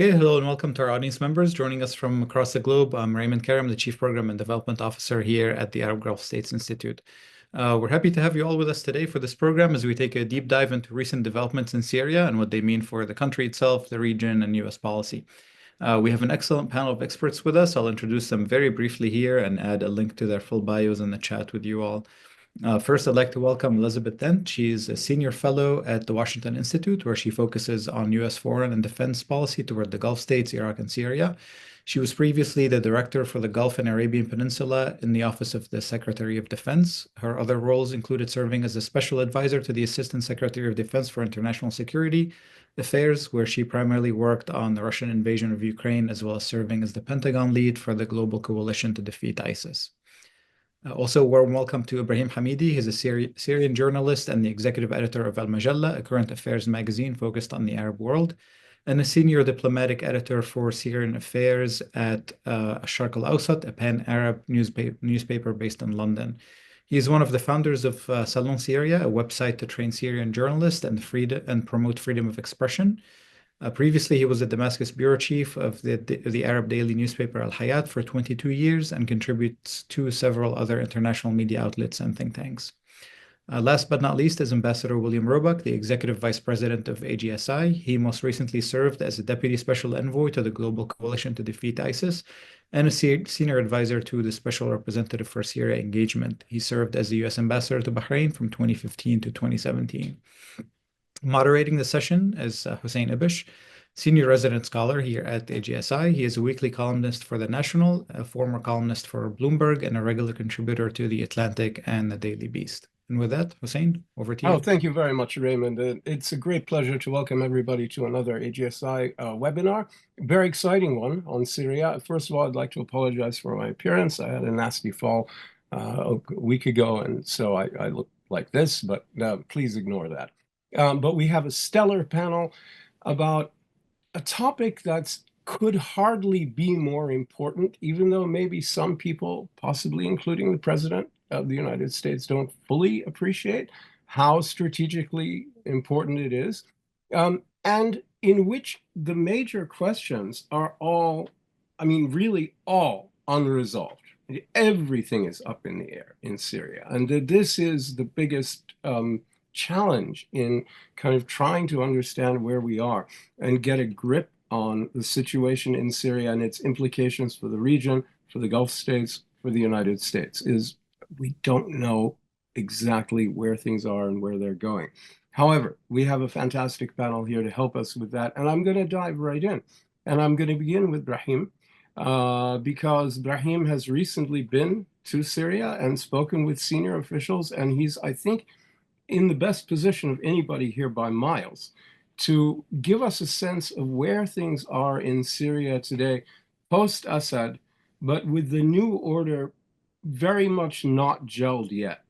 Okay, hello and welcome to our audience members joining us from across the globe. I'm Raymond Karam, the Chief Program and Development Officer here at the Arab Gulf States Institute. We're happy to have you all with us today for this program as we take a deep dive into recent developments in Syria and what they mean for the country itself, the region, and U.S. policy. We have an excellent panel of experts with us. I'll introduce them very briefly here and add a link to their full bios in the chat with you all. First, I'd like to welcome Elizabeth Dent. She's a senior fellow at the Washington Institute, where she focuses on U.S. foreign and defense policy toward the Gulf states, Iraq, and Syria. She was previously the director for the Gulf and Arabian Peninsula in the Office of the Secretary of Defense. Her other roles included serving as a special advisor to the Assistant Secretary of Defense for International Security Affairs, where she primarily worked on the Russian invasion of Ukraine, as well as serving as the Pentagon lead for the Global Coalition to Defeat ISIS. Also, warm welcome to Ibrahim Hamidi. He's a Syrian journalist and the executive editor of Majalla, a current affairs magazine focused on the Arab world, and a senior diplomatic editor for Syrian affairs at Sharq al-Awsat, a pan-Arab newspaper based in London. He is one of the founders of Salon Syria, a website to train Syrian journalists and promote freedom of expression. Previously, he was the Damascus bureau chief of the Arab daily newspaper Al-Hayat for 22 years and contributes to several other international media outlets and think tanks. Last but not least is Ambassador William Roebuck, the executive vice president of AGSI. He most recently served as a deputy special envoy to the Global Coalition to Defeat ISIS and a senior advisor to the special representative for Syria engagement. He served as the U.S. ambassador to Bahrain from 2015 to 2017. Moderating the session is Hussein Ibish, senior resident scholar here at AGSI. He is a weekly columnist for The National, a former columnist for Bloomberg, and a regular contributor to The Atlantic and The Daily Beast. And with that, Hussein, over to you. Oh, thank you very much, Raymond. It's a great pleasure to welcome everybody to another AGSI webinar. Very exciting one on Syria. First of all, I'd like to apologize for my appearance. I had a nasty fall a week ago, and so I look like this, but please ignore that. But we have a stellar panel about a topic that could hardly be more important, even though maybe some people, possibly including the President of the United States, don't fully appreciate how strategically important it is, and in which the major questions are all, I mean, really all unresolved. Everything is up in the air in Syria, and this is the biggest challenge in kind of trying to understand where we are and get a grip on the situation in Syria and its implications for the region, for the Gulf states, for the United States, is we don't know exactly where things are and where they're going. However, we have a fantastic panel here to help us with that, and I'm going to dive right in. And I'm going to begin with Ibrahim, because Ibrahim has recently been to Syria and spoken with senior officials, and he's, I think, in the best position of anybody here by miles to give us a sense of where things are in Syria today, post-Assad, but with the new order very much not gelled yet,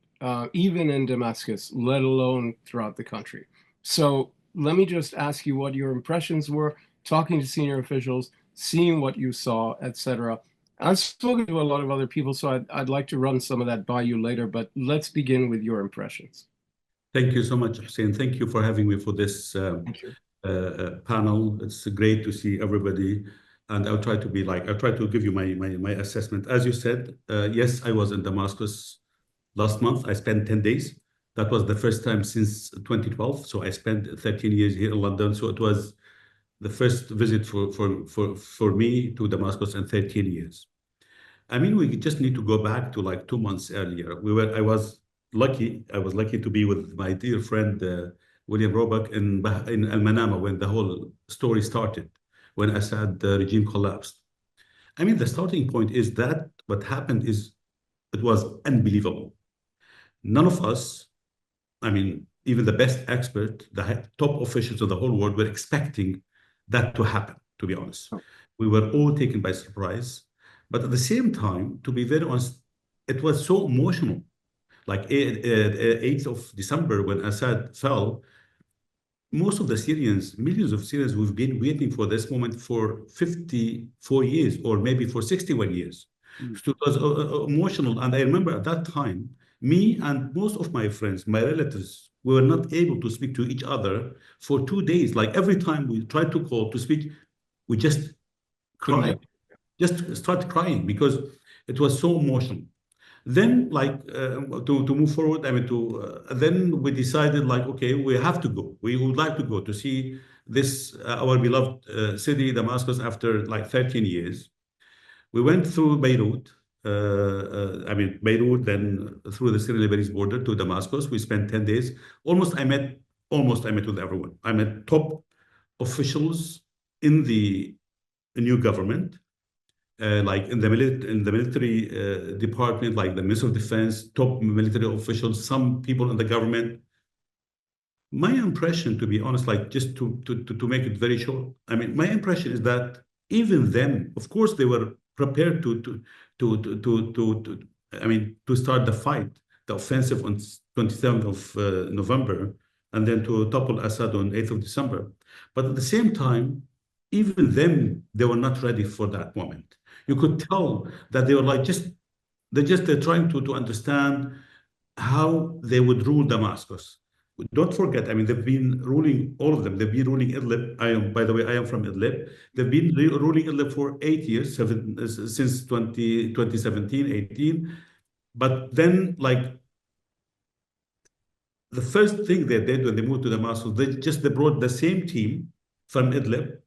even in Damascus, let alone throughout the country. So let me just ask you what your impressions were, talking to senior officials, seeing what you saw, etc. I've spoken to a lot of other people, so I'd like to run some of that by you later, but let's begin with your impressions. Thank you so much, Hussein. Thank you for having me for this panel. It's great to see everybody. And I'll try to give you my assessment. As you said, yes, I was in Damascus last month. I spent 10 days. That was the first time since 2012. So I spent 13 years here in London. So it was the first visit for me to Damascus in 13 years. I mean, we just need to go back to like 2 months earlier. I was lucky to be with my dear friend William Roebuck in Al-Manama when the whole story started, when Assad regime collapsed. I mean, the starting point is that what happened is it was unbelievable. None of us, I mean, even the best expert, the top officials of the whole world were expecting that to happen, to be honest. We were all taken by surprise. But at the same time, to be very honest, it was so emotional. Like 8th of December, when Assad fell, most of the Syrians, millions of Syrians, we've been waiting for this moment for 54 years or maybe for 61 years. So it was emotional. And I remember at that time, me and most of my friends, my relatives, we were not able to speak to each other for 2 days. Like every time we tried to call to speak, we just cried, just started crying because it was so emotional. Then, like, to move forward, I mean, then we decided, like, okay, we have to go. We would like to go to see this, our beloved city, Damascus, after like 13 years. We went through Beirut, Beirut, then through the Syrian-Lebanese border to Damascus. We spent 10 days. Almost I met with everyone. I met top officials in the new government, like in the military department, like the Minister of Defense, top military officials, some people in the government. My impression, to be honest, like just to make it very short, I mean, my impression is that even them, of course, they were prepared to start the fight, the offensive on 27th of November, and then to topple Assad on 8th of December. But at the same time, even them, they were not ready for that moment. You could tell that they were like they're trying to understand how they would rule Damascus. Don't forget, I mean, they've been ruling, all of them. They've been ruling Idlib. By the way, I am from Idlib. They've been ruling Idlib for 8 years, since 2017, 18. But then, like, the first thing they did when they moved to Damascus, they brought the same team from Idlib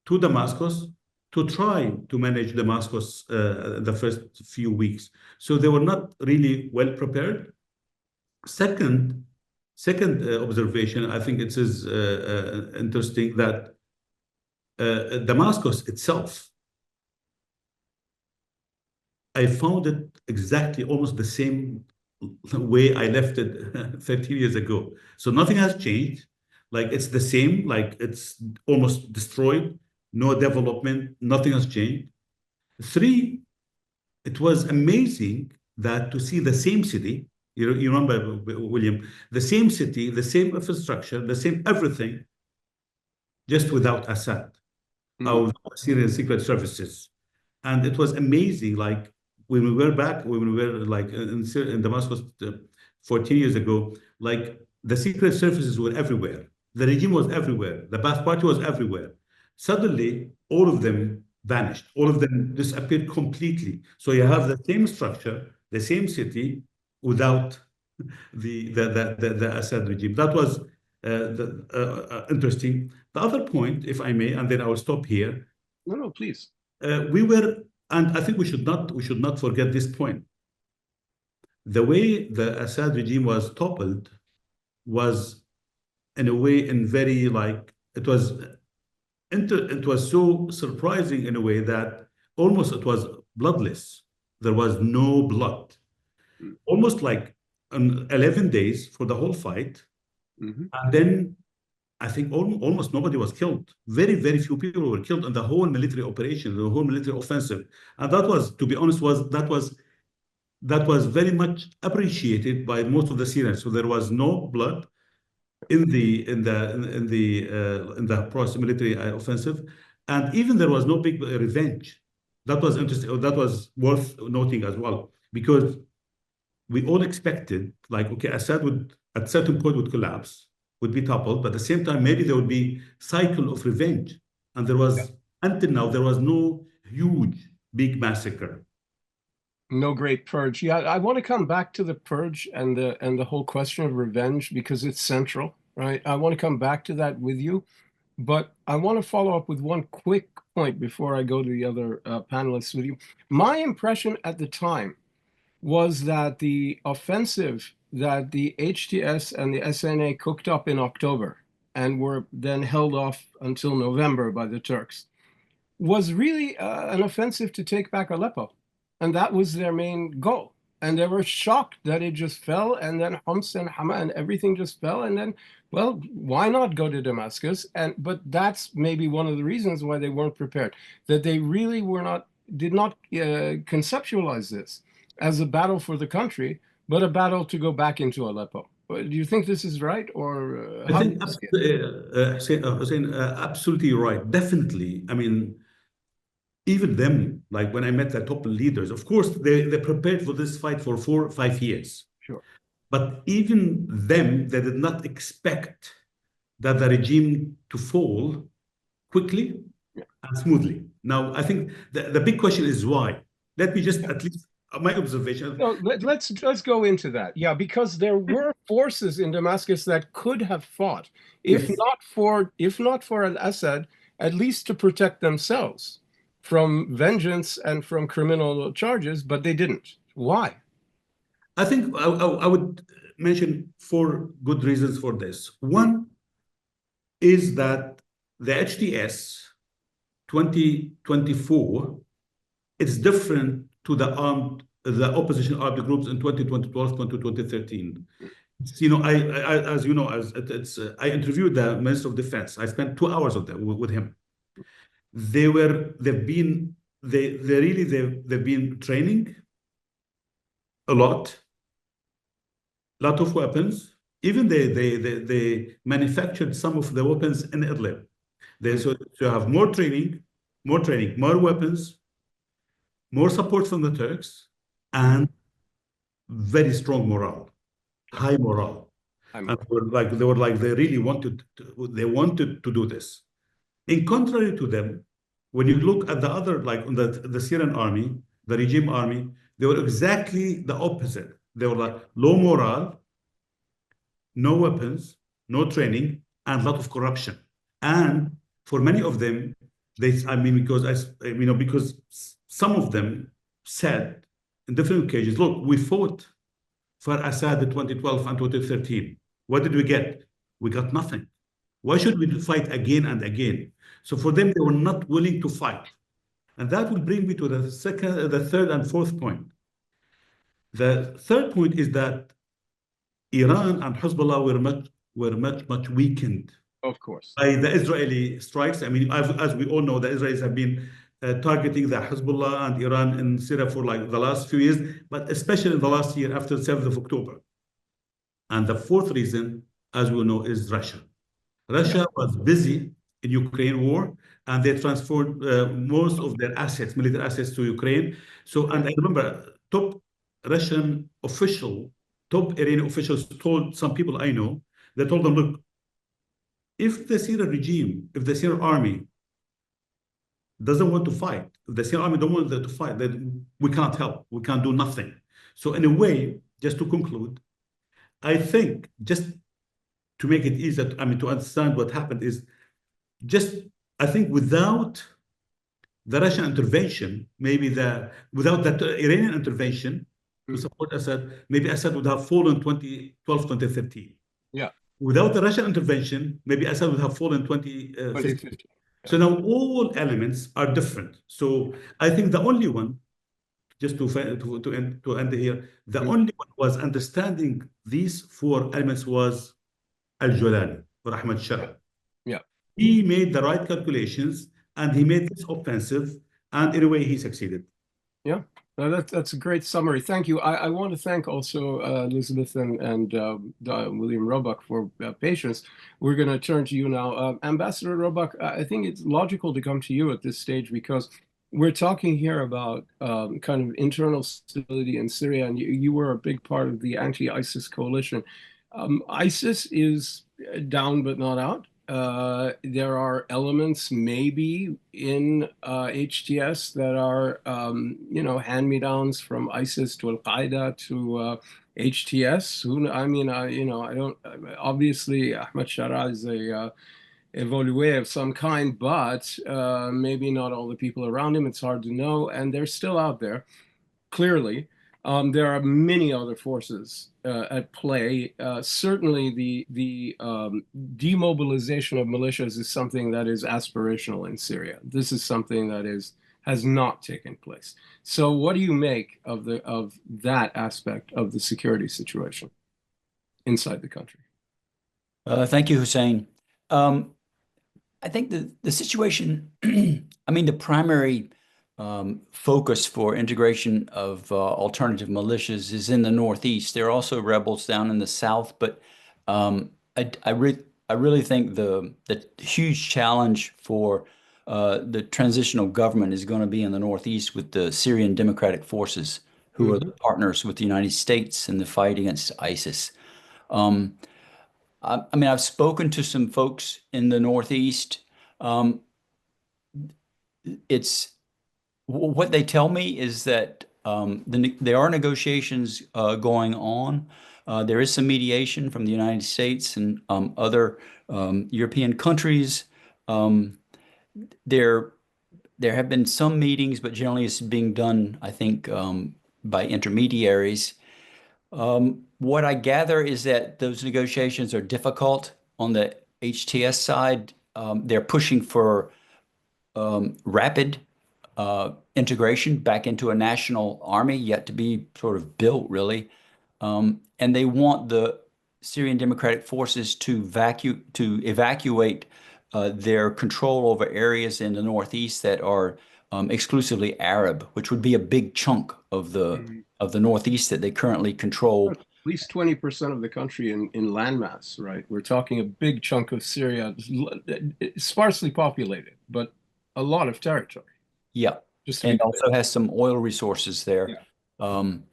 to Damascus to try to manage Damascus the first few weeks. So they were not really well prepared. Second observation, I think it is interesting that Damascus itself, I found it exactly almost the same way I left it 13 years ago. So nothing has changed. Like, it's the same, like it's almost destroyed, no development, nothing has changed. 3, it was amazing that to see the same city, you remember, William, the same city, the same infrastructure, the same everything, just without Assad, our Syrian secret services. And it was amazing, like, when we were like in Damascus 14 years ago, like, the secret services were everywhere. The regime was everywhere. The Ba'ath Party was everywhere. Suddenly, all of them vanished. All of them disappeared completely. So you have the same structure, the same city, without the Assad regime. That was interesting. The other point, if I may, and then I will stop here. No, please. And I think we should not forget this point. The way the Assad regime was toppled was, in a way, it was so surprising in a way that almost it was bloodless. There was no blood. Almost like 11 days for the whole fight. And then I think almost nobody was killed. Very, very few people were killed in the whole military operation, the whole military offensive. And that was, to be honest, that was very much appreciated by most of the Syrians. So there was no blood in the military offensive, and even there was no big revenge. That was interesting. That was worth noting as well, because we all expected, like, okay, Assad would at certain point would collapse, would be toppled, but at the same time maybe there would be cycle of revenge, and there was until now there was no huge big massacre. No great purge. Yeah, I want to come back to the purge and the whole question of revenge, because it's central, right? I want to come back to that with you, but I want to follow up with one quick point before I go to the other panelists with you. My impression at the time was that the offensive that the HTS and the SNA cooked up in October and were then held off until November by the Turks was really an offensive to take back Aleppo. And that was their main goal. And they were shocked that it just fell, and then Homs and Hama and everything just fell. And then, well, why not go to Damascus? But that's maybe one of the reasons why they weren't prepared, that they really did not conceptualize this as a battle for the country, but a battle to go back into Aleppo. Do you think this is right, or I think Hussein, absolutely right. Definitely. I mean, even them, like when I met the top leaders, of course, they prepared for this fight for 4 or 5 years. Sure. But even them, they did not expect that the regime to fall quickly and smoothly. Now, I think the big question is why. Let me just at least my observation. No, let's go into that. Yeah, because there were forces in Damascus that could have fought, if Yes. not for al-Assad, at least to protect themselves from vengeance and from criminal charges, but they didn't. Why? I think I would mention four good reasons for this. One is that the HTS 2024 is different to the opposition armed groups in 2012 to 2013. You know, as you know, I interviewed the Minister of Defense. I spent 2 hours with him. They've been training a lot of weapons. Even they manufactured some of the weapons in Idlib. So have more training, more weapons, more support from the Turks, and very strong morale, high morale. And they really wanted to do this. In contrary to them, when you look at the other, like on the Syrian army, the regime army, they were exactly the opposite. They were like low morale, no weapons, no training, and a lot of corruption. And for many of them, because some of them said in different occasions, look, we fought for Assad in 2012 and 2013. What did we get? We got nothing. Why should we fight again and again? So for them, they were not willing to fight. And that will bring me to the third and fourth point. The third point is that Iran and Hezbollah were much weakened. Of course. By the Israeli strikes. I mean, as we all know, the Israelis have been targeting the Hezbollah and Iran in Syria for like the last few years, but especially in the last year after the 7th of October. And the fourth reason, as we know, is Russia. Russia was busy in Ukraine war, and they transferred most of their assets, military assets, to Ukraine. So, and I remember top Iranian officials told some people I know, they told them, look, if the Syrian army doesn't want to fight, if the Syrian army don't want to fight, then we can't help. We can't do nothing. So in a way, just to conclude, I think just to make it easier, to understand what happened is I think without the Russian intervention, without that Iranian intervention to support Assad, maybe Assad would have fallen 2012, 2013. Yeah. Without the Russian intervention, maybe Assad would have fallen 2015. So now all elements are different. So I think the only one, just to end here, the only one was understanding these four elements was al-Jolani, or Ahmad Shara. Yeah. He made the right calculations and he made this offensive, and in a way he succeeded. Yeah. No, that's a great summary. Thank you. I want to thank also Elizabeth and William Roebuck for patience. We're going to turn to you now. Ambassador Roebuck, I think it's logical to come to you at this stage because we're talking here about kind of internal stability in Syria, and you were a big part of the anti-ISIS coalition. ISIS is down but not out. There are elements maybe in HTS that are, hand-me-downs from ISIS to Al-Qaeda to HTS. Obviously Ahmad Shara is a évolué of some kind, but maybe not all the people around him. It's hard to know, and they're still out there, clearly. There are many other forces at play. Certainly, the demobilization of militias is something that is aspirational in Syria. This is something that has not taken place. So, what do you make of that aspect of the security situation inside the country? Thank you, Hussein. I think the situation, the primary focus for integration of alternative militias is in the Northeast. There are also rebels down in the South, but I really think the huge challenge for the transitional government is going to be in the Northeast with the Syrian Democratic Forces, who are the partners with the United States in the fight against ISIS. I've spoken to some folks in the Northeast. it's what they tell me is that there are negotiations going on. There is some mediation from the United States and other European countries. There have been some meetings, but generally it's being done, I think, by intermediaries. What I gather is that those negotiations are difficult on the HTS side. They're pushing for rapid integration back into a national army, yet to be sort of built, really. And they want the Syrian Democratic Forces to evacuate their control over areas in the northeast that are exclusively Arab, which would be a big chunk of the northeast that they currently control. At least 20% of the country in landmass, right? We're talking a big chunk of Syria, sparsely populated, but a lot of territory. Yeah, and also has some oil resources there. Yeah.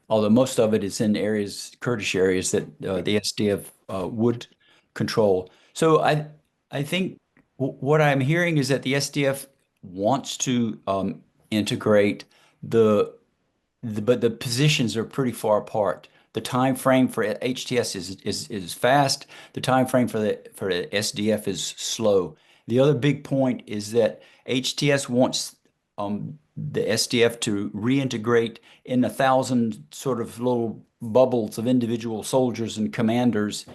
Although most of it is in areas, Kurdish areas that the SDF would control. So I think what I'm hearing is that the SDF wants to integrate but the positions are pretty far apart. The time frame for HTS is fast. The time frame for the SDF is slow. The other big point is that HTS wants the SDF to reintegrate in 1,000 sort of little bubbles of individual soldiers and commanders.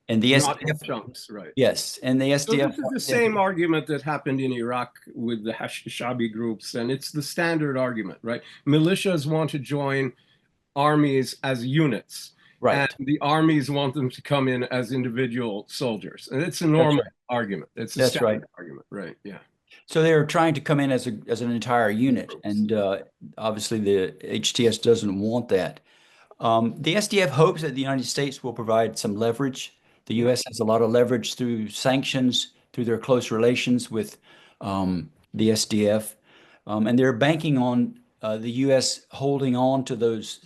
And the Not SDF chunks, right? Yes, and the So SDF this is the same argument that happened in Iraq with the Shabi groups, and it's the standard argument, right? Militias want to join armies as units, Right. and the armies want them to come in as individual soldiers, and it's a normal argument. It's a standard argument, right? Yeah. So they're trying to come in as an entire unit, and obviously the HTS doesn't want that. The SDF hopes that the United States will provide some leverage. The U.S. has a lot of leverage through sanctions, through their close relations with the SDF, and they're banking on the U.S. holding on to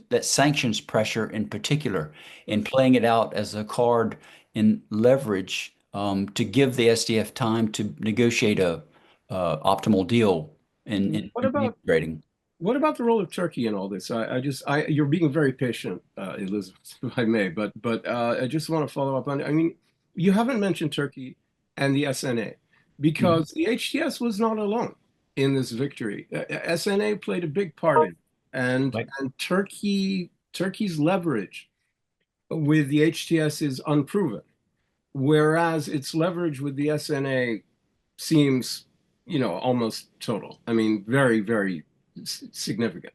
that sanctions pressure in particular, and playing it out as a card in leverage to give the SDF time to negotiate a optimal deal in integrating. What about the role of Turkey in all this? You're being very patient, Elizabeth, if I may, but I just want to follow up on. I mean, you haven't mentioned Turkey and the SNA because the HTS was not alone in this victory. SNA played a big part in it, and Turkey's leverage with the HTS is unproven, whereas its leverage with the SNA seems, almost total. I mean, very, very significant.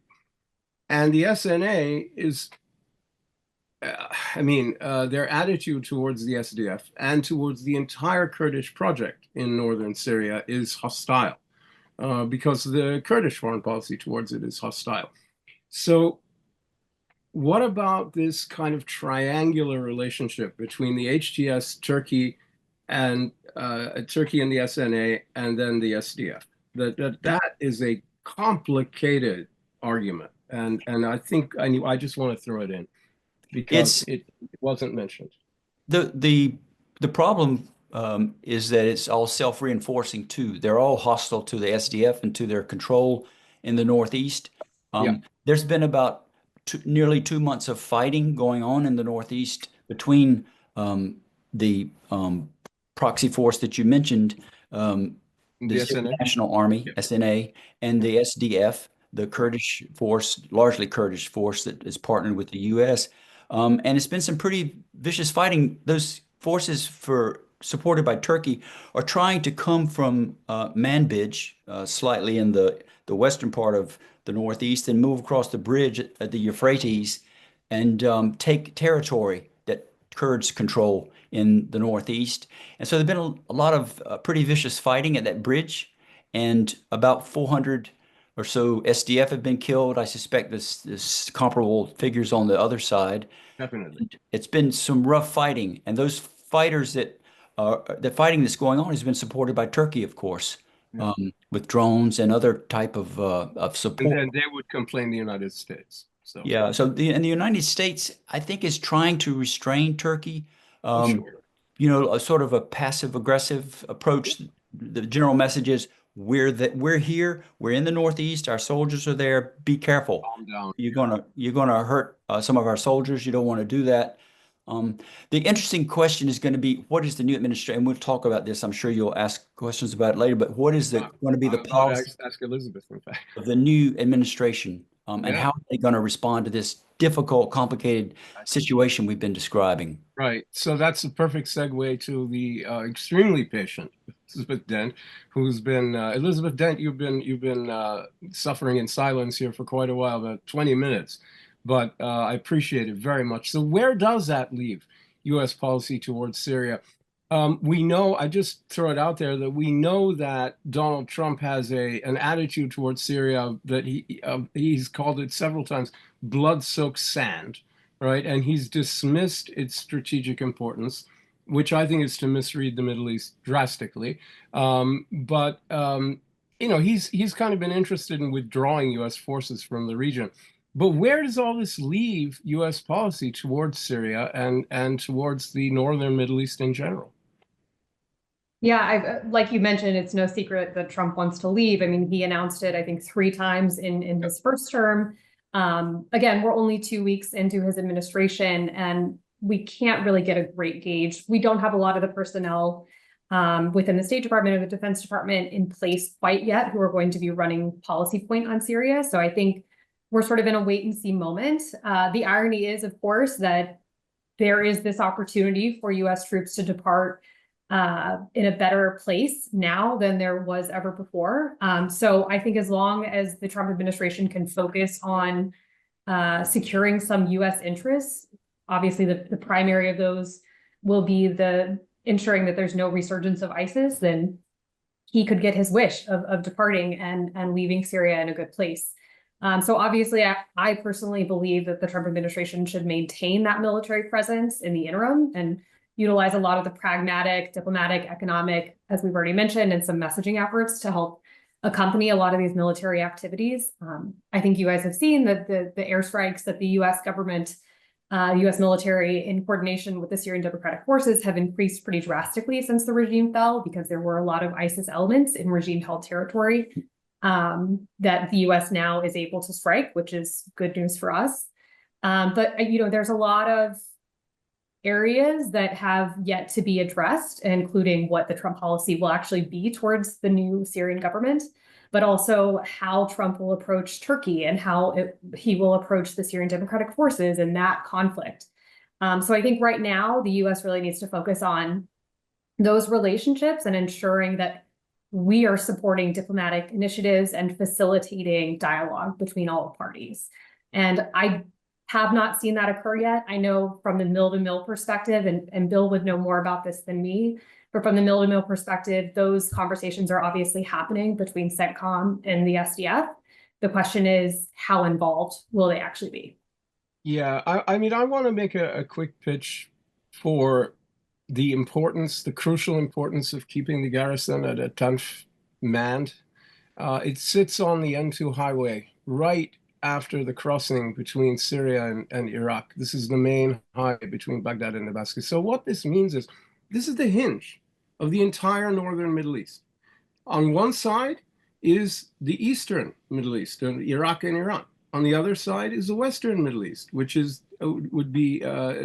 And the SNA is, their attitude towards the SDF and towards the entire Kurdish project in northern Syria is hostile because the Kurdish foreign policy towards it is hostile. So what about this kind of triangular relationship between the HTS, Turkey, and the SNA, and then the SDF? That is a complicated argument, and I think I just want to throw it in because it wasn't mentioned. The problem is that it's all self-reinforcing too. They're all hostile to the SDF and to their control in the Northeast. There's been about nearly 2 months of fighting going on in the Northeast between the proxy force that you mentioned, the Syrian National Army, SNA, and the SDF, the Kurdish force, largely Kurdish force that is partnered with the U.S. And it's been some pretty vicious fighting. Those forces supported by Turkey are trying to come from Manbij, slightly in the western part of the Northeast, and move across the bridge at the Euphrates and take territory that Kurds control in the Northeast. And so there's been a lot of pretty vicious fighting at that bridge, and about 400 or so SDF have been killed. I suspect this comparable figures on the other side. Definitely. It's been some rough fighting, and those fighters the fighting that's going on has been supported by Turkey, of course, with drones and other type of support. And then they would complain the United States. So yeah, so the United States, I think, is trying to restrain Turkey. Sure. A sort of a passive aggressive approach. The general message is we're here. We're in the Northeast. Our soldiers are there. Be careful. Calm down. You're gonna hurt some of our soldiers. You don't want to do that. The interesting question is going to be, what is the new administration? And we'll talk about this. I'm sure you'll ask questions about it later. But what is going to be the policy Ask Elizabeth, in fact, of the new administration, and how are they going to respond to this difficult, complicated situation we've been describing? Right. So that's a perfect segue to the extremely patient Elizabeth Dent, who's been Elizabeth Dent. You've been suffering in silence here for quite a while, about 20 minutes, but I appreciate it very much. So where does that leave U.S. policy towards Syria? We know, I just throw it out there, that we know that Donald Trump has an attitude towards Syria that he's called it several times blood-soaked sand, right? And he's dismissed its strategic importance, which I think is to misread the Middle East drastically. You know, he's kind of been interested in withdrawing U.S. forces from the region. But where does all this leave U.S. policy towards Syria and towards the northern Middle East in general? Yeah, like you mentioned, it's no secret that Trump wants to leave. I mean, he announced it, I think, 3 times in his first term. Again, we're only 2 weeks into his administration, and we can't really get a great gauge. We don't have a lot of the personnel within the State Department or the Defense Department in place quite yet who are going to be running policy point on Syria. So I think we're sort of in a wait and see moment. The irony is, of course, that there is this opportunity for U.S. troops to depart in a better place now than there was ever before. So I think as long as the Trump administration can focus on securing some U.S. interests, obviously the primary of those will be the ensuring that there's no resurgence of ISIS, then he could get his wish of departing and leaving Syria in a good place. So obviously, I personally believe that the Trump administration should maintain that military presence in the interim and utilize a lot of the pragmatic, diplomatic, economic, as we've already mentioned, and some messaging efforts to help accompany a lot of these military activities. I think you guys have seen that the airstrikes that the U.S. government, U.S. military in coordination with the Syrian Democratic Forces have increased pretty drastically since the regime fell, because there were a lot of ISIS elements in regime-held territory that the U.S. now is able to strike, which is good news for us. But, you know, there's a lot of areas that have yet to be addressed, including what the Trump policy will actually be towards the new Syrian government, but also how Trump will approach Turkey and how he will approach the Syrian Democratic Forces in that conflict. So I think right now the U.S. really needs to focus on those relationships and ensuring that we are supporting diplomatic initiatives and facilitating dialogue between all parties. And I have not seen that occur yet. I know from the mill-to-mill perspective, and Bill would know more about this than me, but from the mill-to-mill perspective, those conversations are obviously happening between CENTCOM and the SDF. The question is, how involved will they actually be? Yeah, I mean, I want to make a quick pitch for the importance, the crucial importance of keeping the garrison at a Tanf manned. It sits on the N2 highway right after the crossing between Syria and Iraq. This is the main highway between Baghdad and Damascus. So what this means is, this is the hinge of the entire northern Middle East. On one side is the eastern Middle East, Iraq and Iran. On the other side is the western Middle East, which would be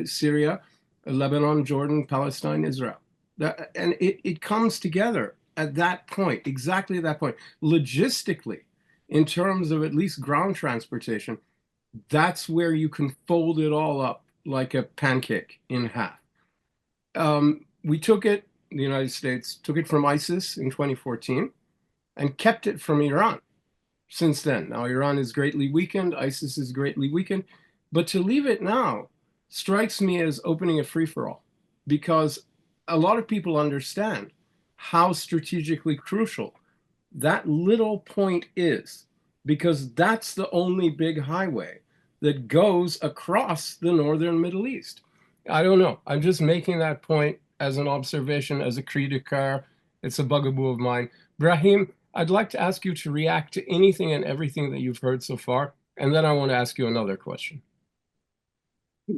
Syria, Lebanon, Jordan, Palestine, Israel. And it comes together at that point, exactly at that point. Logistically, in terms of at least ground transportation, that's where you can fold it all up like a pancake in half. We took it, the United States took it from ISIS in 2014 and kept it from Iran since then. Now, Iran is greatly weakened, ISIS is greatly weakened, but to leave it now strikes me as opening a free-for-all, because a lot of people understand how strategically crucial that little point is, because that's the only big highway that goes across the northern Middle East. I don't know. I'm just making that point as an observation, as a cri de coeur. It's a bugaboo of mine. Ibrahim, I'd like to ask you to react to anything and everything that you've heard so far, and then I want to ask you another question.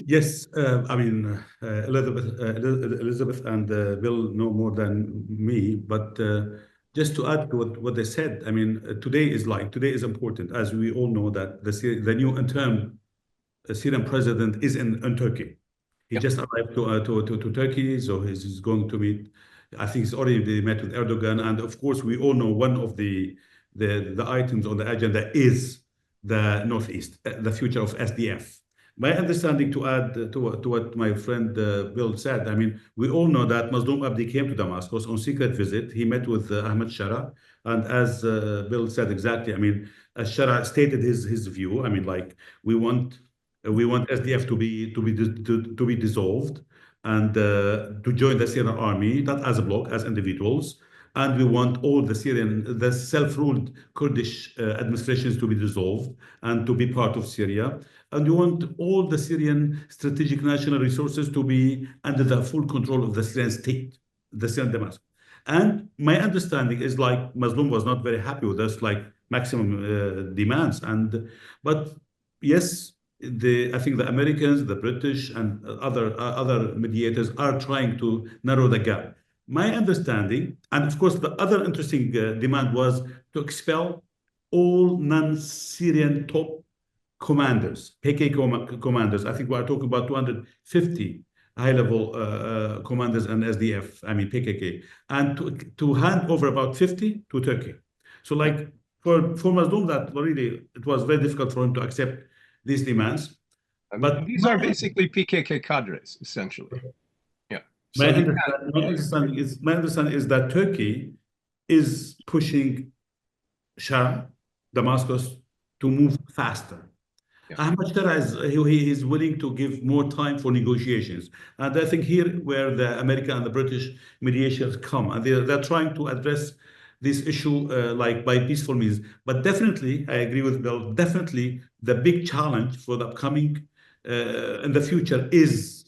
Yes, I mean, Elizabeth and Bill know more than me, but just to add to what they said, I mean, today is important, as we all know that the new interim Syrian president is in Turkey. He just arrived to Turkey, so he's going to meet. I think he's already met with Erdogan, and of course, we all know one of the items on the agenda is the Northeast, the future of SDF. My understanding, to add to what my friend Bill said, I mean, we all know that Mazloum Abdi came to Damascus on secret visit. He met with Ahmed Shara, and as Bill said exactly, I mean, as Shara stated his view, I mean, like we want SDF to be dissolved and to join the Syrian army, not as a bloc, as individuals. And we want all the self-ruled Kurdish administrations to be dissolved and to be part of Syria. And we want all the Syrian strategic national resources to be under the full control of the Syrian state, the Syrian Damascus. And my understanding is like Mazloum was not very happy with us, like maximum demands. But yes, I think the Americans, the British, and other mediators are trying to narrow the gap. My understanding, and of course, the other interesting demand was to expel all non-Syrian top commanders, PKK commanders. I think we are talking about 250 high-level commanders and SDF, I mean PKK, and to hand over about 50 to Turkey. So like for Mazloum, that really, it was very difficult for him to accept these demands. But these are basically PKK cadres, essentially. My understanding is that Turkey is pushing Shah, Damascus, to move faster. Ahmed Shara he is willing to give more time for negotiations, and I think here where the American and the British mediators come, and they're trying to address this issue like by peaceful means. But definitely, I agree with Bill. Definitely, the big challenge for the upcoming in the future is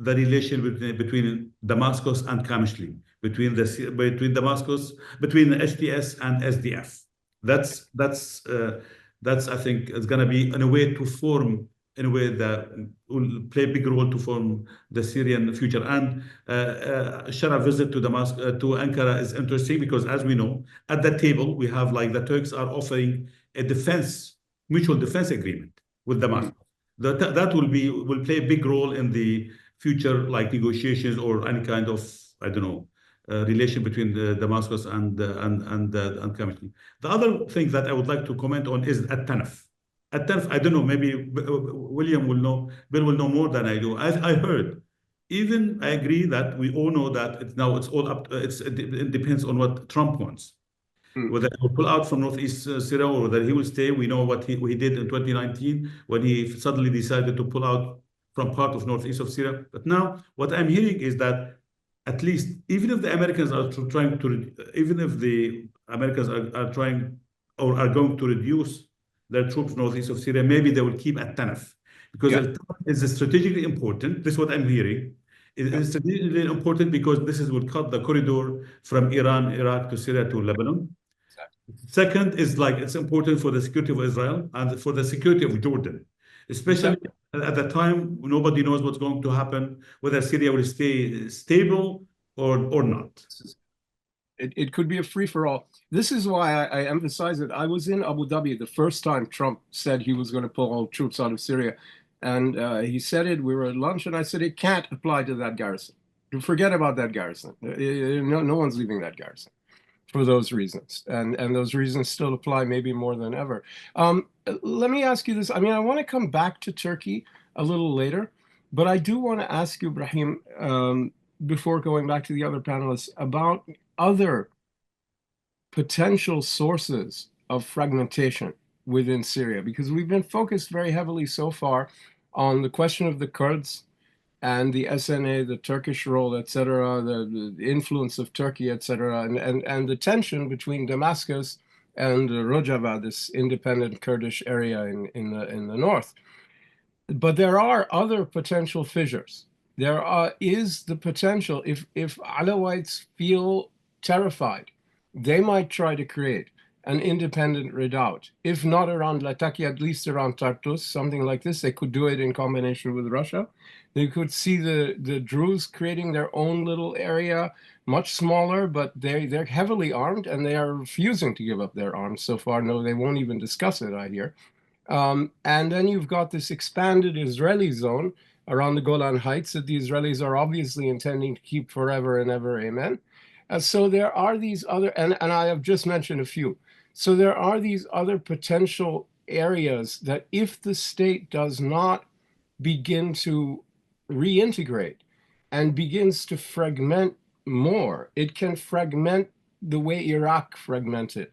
the relation between Damascus and Kamishli, between Damascus, between the HTS and SDF. That's I think it's going to be in a way that will play a big role to form the Syrian future. And Shara visit to Damascus, to Ankara is interesting because, as we know, at that table we have like the Turks are offering a mutual defense agreement with Damascus. That will play a big role in the future, like negotiations or any kind of, I don't know, relation between Damascus and Kamishli. The other thing that I would like to comment on is at-Tanf. At-Tanf, I don't know, maybe William will know, Bill will know more than I do. I heard, even I agree that we all know that it's all up, it depends on what Trump wants. Whether he will pull out from Northeast Syria or whether he will stay. We know what he did in 2019 when he suddenly decided to pull out from part of Northeast of Syria. But now what I'm hearing is that at least, even if the Americans are trying to, even if the Americans are trying or are going to reduce their troops northeast of Syria, maybe they will keep at-Tanf because it is strategically important. This is what I'm hearing. It is strategically important because this will cut the corridor from Iran, Iraq to Syria to Lebanon. Second is like it's important for the security of Israel and for the security of Jordan, especially at the time nobody knows what's going to happen, whether Syria will stay stable or not. It could be a free-for-all. This is why I emphasize it. I was in Abu Dhabi the first time Trump said he was going to pull all troops out of Syria. And he said it, we were at lunch, and I said, it can't apply to that garrison. Forget about that garrison. No one's leaving that garrison for those reasons. And those reasons still apply maybe more than ever. Let me ask you this. I mean, I want to come back to Turkey a little later, but I do want to ask you, Ibrahim, before going back to the other panelists, about other potential sources of fragmentation within Syria, because we've been focused very heavily so far on the question of the Kurds and the SNA, the Turkish role, etc., the influence of Turkey, etc., and the tension between Damascus and Rojava, this independent Kurdish area in the north. But there are other potential fissures. There is the potential, if Alawites feel terrified, they might try to create an independent redoubt. If not around Latakia, at least around Tartus, something like this. They could do it in combination with Russia. You could see the Druze creating their own little area, much smaller, but they're heavily armed and they are refusing to give up their arms so far. No, they won't even discuss it, I hear. And then you've got this expanded Israeli zone around the Golan Heights that the Israelis are obviously intending to keep forever and ever, amen. So there are these other, and I have just mentioned a few. So there are these other potential areas that if the state does not begin to reintegrate and begins to fragment more, it can fragment the way Iraq fragmented,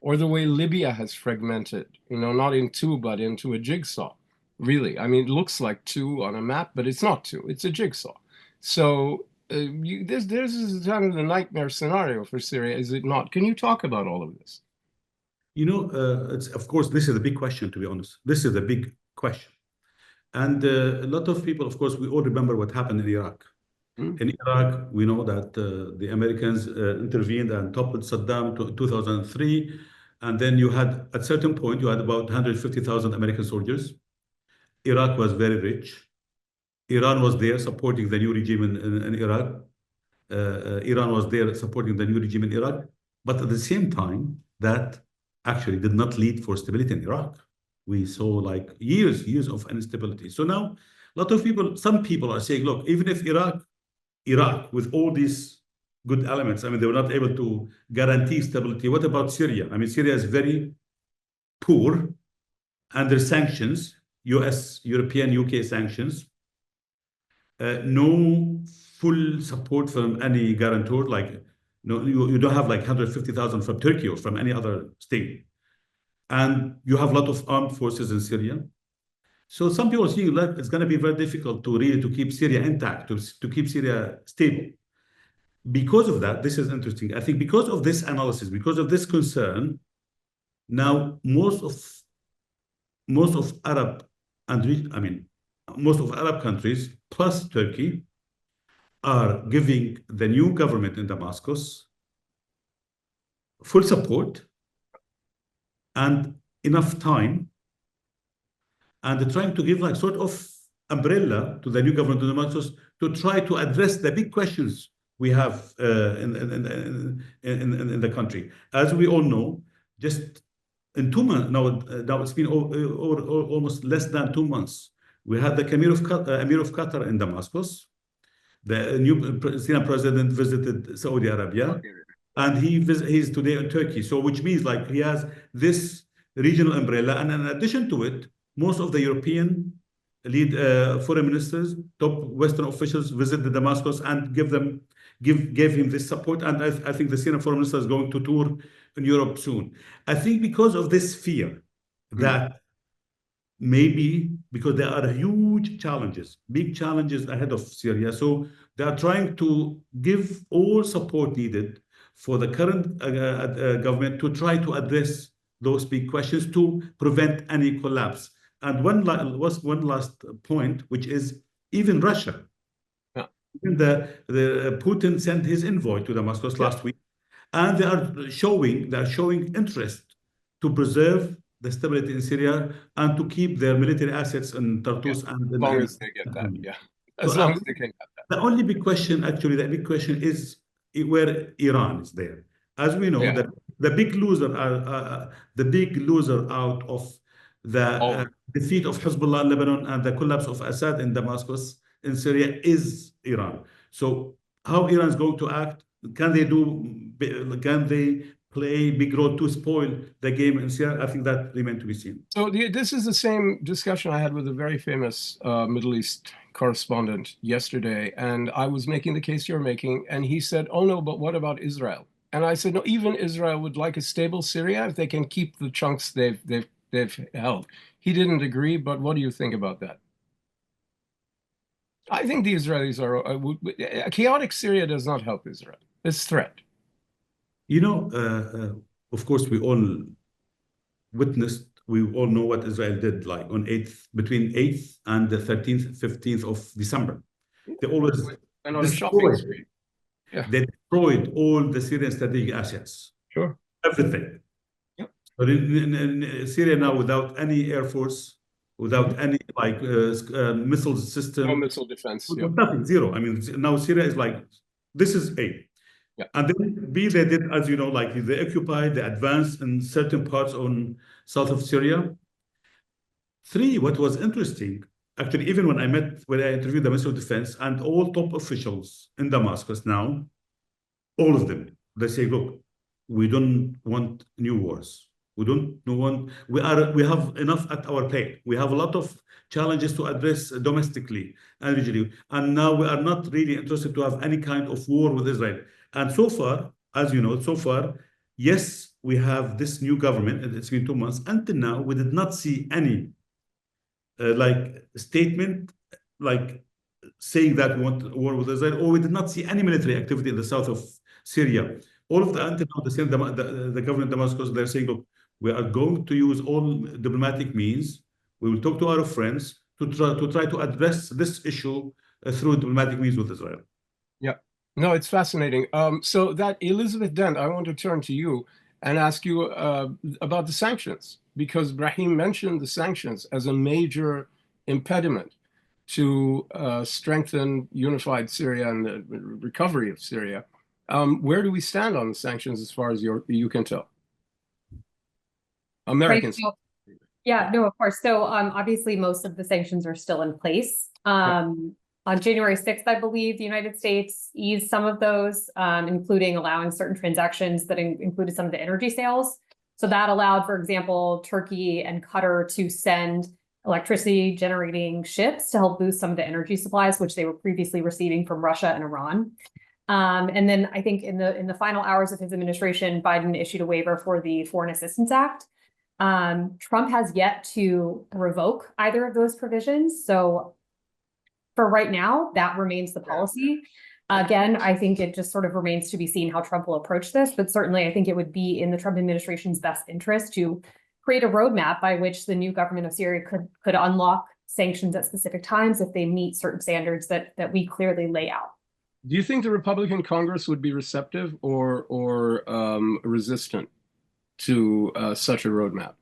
or the way Libya has fragmented, not in two, but into a jigsaw. Really, I mean, it looks like two on a map, but it's not two, it's a jigsaw. So this is kind of the nightmare scenario for Syria, is it not? Can you talk about all of this? Of course, this is a big question, to be honest. This is a big question. And a lot of people, of course, we all remember what happened in Iraq. In Iraq, we know that the Americans intervened and toppled Saddam in 2003. And then you had, at a certain point, you had about 150,000 American soldiers. Iraq was very rich. Iran was there supporting the new regime in Iraq. Iran was there supporting the new regime in Iraq. But at the same time, that actually did not lead for stability in Iraq. We saw like years of instability. So now, a lot of people, some people are saying, look, even if Iraq, with all these good elements, I mean, they were not able to guarantee stability. What about Syria? I mean, Syria is very poor under sanctions, US, European, UK sanctions. No full support from any guarantor, like you don't have like 150,000 from Turkey or from any other state. And you have a lot of armed forces in Syria. So some people are saying that it's going to be very difficult to keep Syria intact, to keep Syria stable. Because of that, this is interesting. I think because of this analysis, because of this concern, now most of Arab countries plus Turkey are giving the new government in Damascus full support and enough time, and they're trying to give like sort of umbrella to the new government in Damascus to try to address the big questions we have in the country. As we all know, just in 2 months, now it's been almost less than 2 months, we had the Emir of Qatar in Damascus. The new Syrian president visited Saudi Arabia, and he's today in Turkey. So which means like he has this regional umbrella, and in addition to it, most of the European lead foreign ministers, top Western officials visit Damascus and gave him this support. And I think the Syrian foreign minister is going to tour in Europe soon. I think because of this fear that maybe because there are huge challenges, big challenges ahead of Syria. So they are trying to give all support needed for the current government to try to address those big questions to prevent any collapse. And one last point, which is even Russia. Even the Putin sent his envoy to Damascus last week, and they are showing interest to preserve the stability in Syria and to keep their military assets in Tartus. And as long as they get that, as long as they can get that. The only big question, actually, the big question is where Iran is there. As we know, that the big loser out of the defeat of Hezbollah in Lebanon and the collapse of Assad in Damascus in Syria is Iran. So how Iran is going to act? Can they play big role to spoil the game in Syria? I think that remains to be seen. So this is the same discussion I had with a very famous Middle East correspondent yesterday, and I was making the case you're making, and he said, oh no, but what about Israel? And I said, no, even Israel would like a stable Syria if they can keep the chunks they've held. He didn't agree, but what do you think about that? I think the Israelis are a chaotic Syria does not help Israel. It's threat. Of course, we all know what Israel did, like between 8th and the 13th, 15th of December. They always destroyed. They destroyed all the Syrian strategic assets. Sure. Everything. But in Syria now, without any air force, without any like missile system. No missile defense. Yeah. Nothing, zero. I mean, now Syria is like, this is A. Yeah. And then B, they did, as you know, like they occupied, they advanced in certain parts on south of Syria. Three, what was interesting, actually, even when I interviewed the Minister of Defense and all top officials in Damascus now, all of them, they say, look, we don't want new wars. We don't want, we have enough at our plate. We have a lot of challenges to address domestically and regionally. And now we are not really interested to have any kind of war with Israel. And so far, as you know, so far, yes, we have this new government, and it's been 2 months. Until now, we did not see any like statement, like saying that we want war with Israel, or we did not see any military activity in the south of Syria. All of the until now, the government of Damascus, they're saying, look, we are going to use all diplomatic means. We will talk to our friends to try to address this issue through diplomatic means with Israel. Yeah, no, it's fascinating. So that Elizabeth Dent, I want to turn to you and ask you about the sanctions, because Ibrahim mentioned the sanctions as a major impediment to strengthen unified Syria and the recovery of Syria. Where do we stand on the sanctions as far as you can tell? Americans. Right. Yeah, no, of course. So obviously most of the sanctions are still in place. On January 6th, I believe the United States eased some of those, including allowing certain transactions that included some of the energy sales. So that allowed, for example, Turkey and Qatar to send electricity generating ships to help boost some of the energy supplies, which they were previously receiving from Russia and Iran. And then I think in the final hours of his administration, Biden issued a waiver for the Foreign Assistance Act. Trump has yet to revoke either of those provisions. So for right now, that remains the policy. Again, I think it just sort of remains to be seen how Trump will approach this, but certainly I think it would be in the Trump administration's best interest to create a roadmap by which the new government of Syria could unlock sanctions at specific times if they meet certain standards that we clearly lay out. Do you think the Republican Congress would be receptive or resistant to such a roadmap?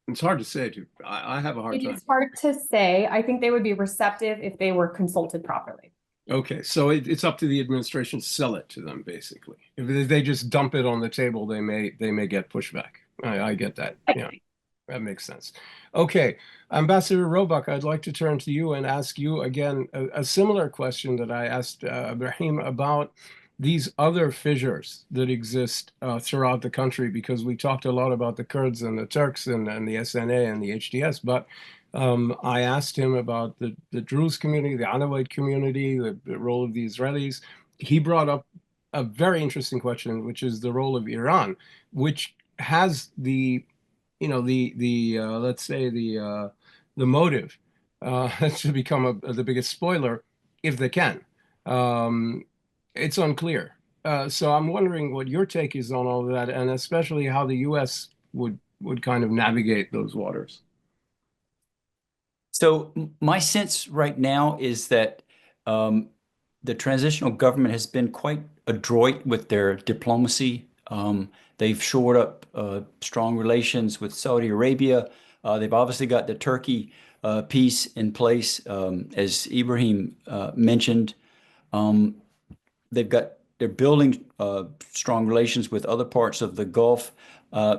It's hard to say. I have a hard time. It's hard to say. I think they would be receptive if they were consulted properly. Okay, so it's up to the administration to sell it to them, basically. If they just dump it on the table, they may get pushback. I get that. Yeah, that makes sense. Okay, Ambassador Roebuck, I'd like to turn to you and ask you again a similar question that I asked Ibrahim about these other fissures that exist throughout the country, because we talked a lot about the Kurds and the Turks and the SNA and the HDS, but I asked him about the Druze community, the Alawite community, the role of the Israelis. He brought up a very interesting question, which is the role of Iran, which has the let's say the motive to become the biggest spoiler if they can. It's unclear. So I'm wondering what your take is on all of that, and especially how the U.S. would kind of navigate those waters. So my sense right now is that the transitional government has been quite adroit with their diplomacy. They've shored up strong relations with Saudi Arabia. They've obviously got the Turkey piece in place, as Ibrahim mentioned. They're building strong relations with other parts of the Gulf.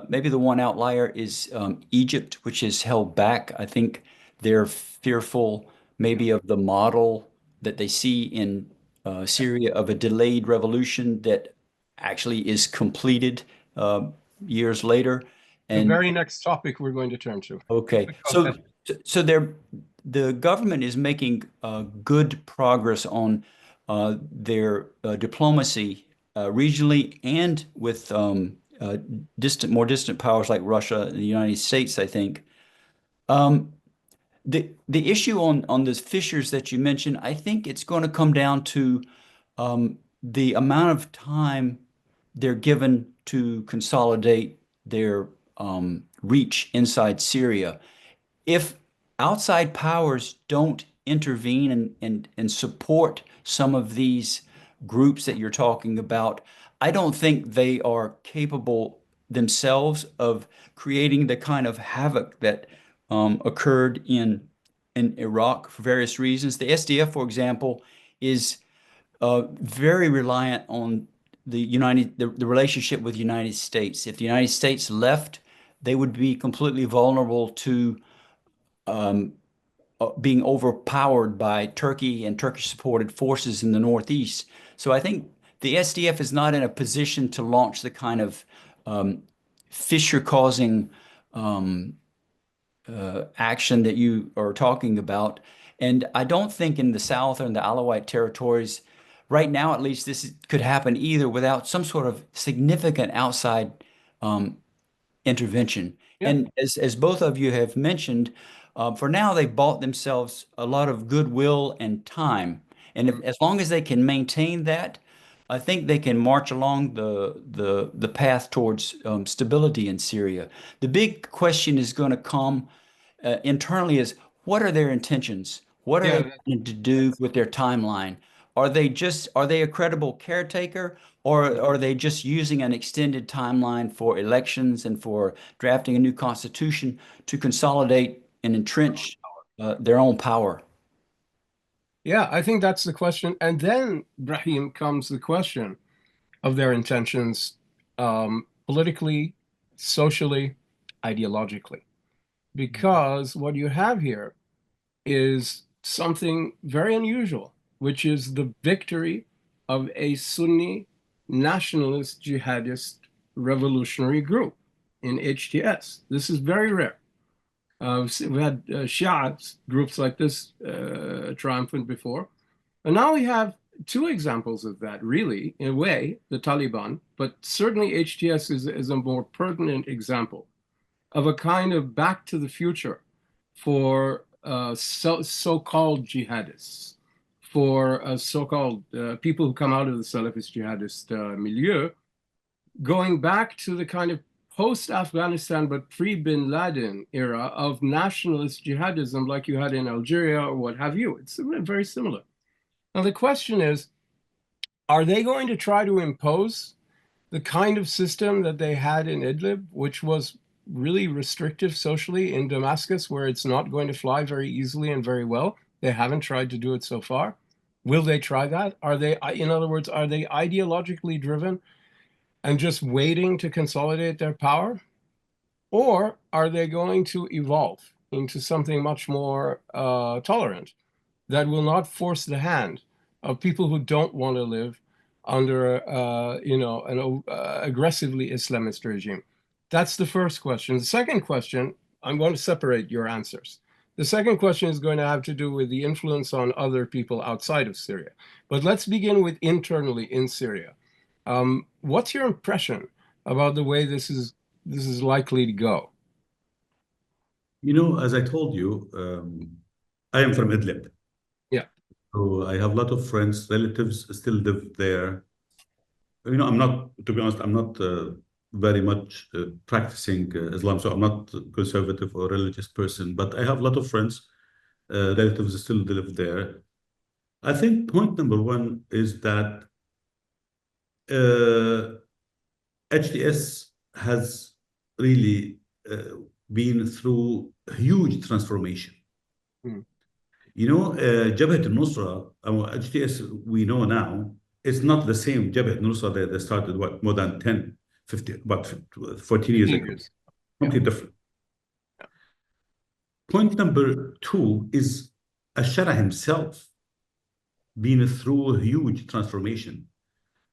Maybe the one outlier is Egypt, which is held back. I think they're fearful maybe of the model that they see in Syria of a delayed revolution that actually is completed years later. And the very next topic we're going to turn to. Okay, so the government is making good progress on their diplomacy regionally and with more distant powers like Russia and the United States, I think. The issue on the fissures that you mentioned, I think it's going to come down to the amount of time they're given to consolidate their reach inside Syria. If outside powers don't intervene and support some of these groups that you're talking about, I don't think they are capable themselves of creating the kind of havoc that occurred in Iraq for various reasons. The SDF, for example, is very reliant on the relationship with the United States. If the United States left, they would be completely vulnerable to being overpowered by Turkey and Turkish-supported forces in the Northeast. So I think the SDF is not in a position to launch the kind of fissure-causing action that you are talking about. And I don't think in the South or in the Alawite territories, right now at least, this could happen either without some sort of significant outside intervention. Yeah. And as both of you have mentioned, for now they've bought themselves a lot of goodwill and time. And as long as they can maintain that, I think they can march along the path towards stability in Syria. The big question is going to come internally is, what are their intentions? What are they going to do with their timeline? Are they a credible caretaker, or are they just using an extended timeline for elections and for drafting a new constitution to consolidate and entrench their own power? Yeah, I think that's the question. And then, Ibrahim, comes the question of their intentions politically, socially, ideologically. Because what you have here is something very unusual, which is the victory of a Sunni nationalist jihadist revolutionary group in HTS. This is very rare. We had Shia groups like this triumphant before. And now we have two examples of that, really, in a way, the Taliban, but certainly HTS is a more pertinent example of a kind of back to the future for so-called jihadists, for so-called people who come out of the Salafist jihadist milieu, going back to the kind of post-Afghanistan but pre-Bin Laden era of nationalist jihadism like you had in Algeria or what have you. It's very similar. Now the question is, are they going to try to impose the kind of system that they had in Idlib, which was really restrictive socially in Damascus, where it's not going to fly very easily and very well? They haven't tried to do it so far. Will they try that? Are they, in other words, are they ideologically driven and just waiting to consolidate their power? Or are they going to evolve into something much more tolerant that will not force the hand of people who don't want to live under, an aggressively Islamist regime? That's the first question. The second question, I'm going to separate your answers. The second question is going to have to do with the influence on other people outside of Syria. But let's begin with internally in Syria. What's your impression about the way this is likely to go? As I told you, I am from Idlib. Yeah. So I have a lot of friends, relatives still live there. I'm not, to be honest, I'm not very much practicing Islam, so I'm not a conservative or religious person, but I have a lot of friends, relatives still live there. I think point number one is that HTS has really been through a huge transformation. Jabhat al-Nusra, HTS we know now, it's not the same Jabhat al-Nusra that started, more than 10, 15, about 14 years ago. Completely different. Yeah. Point number two is al-Shara himself been through a huge transformation.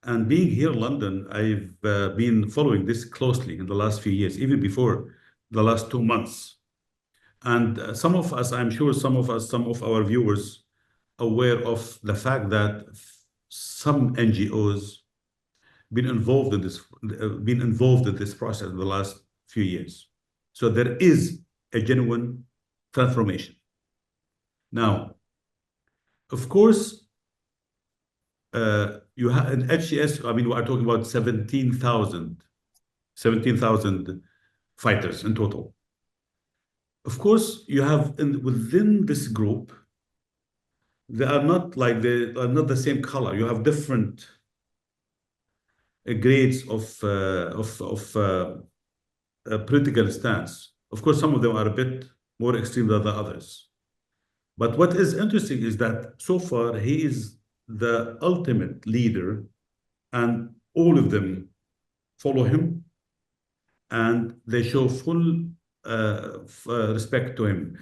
And being here in London, I've been following this closely in the last few years, even before the last 2 months. And some of us, I'm sure some of our viewers aware of the fact that some NGOs been involved in this process in the last few years. So there is a genuine transformation. Now, of course, you have an HTS, we are talking about 17,000 fighters in total. Of course, you have within this group, they are not the same color. You have different grades of political stance. Of course, some of them are a bit more extreme than the others. But what is interesting is that so far he is the ultimate leader, and all of them follow him, and they show full respect to him.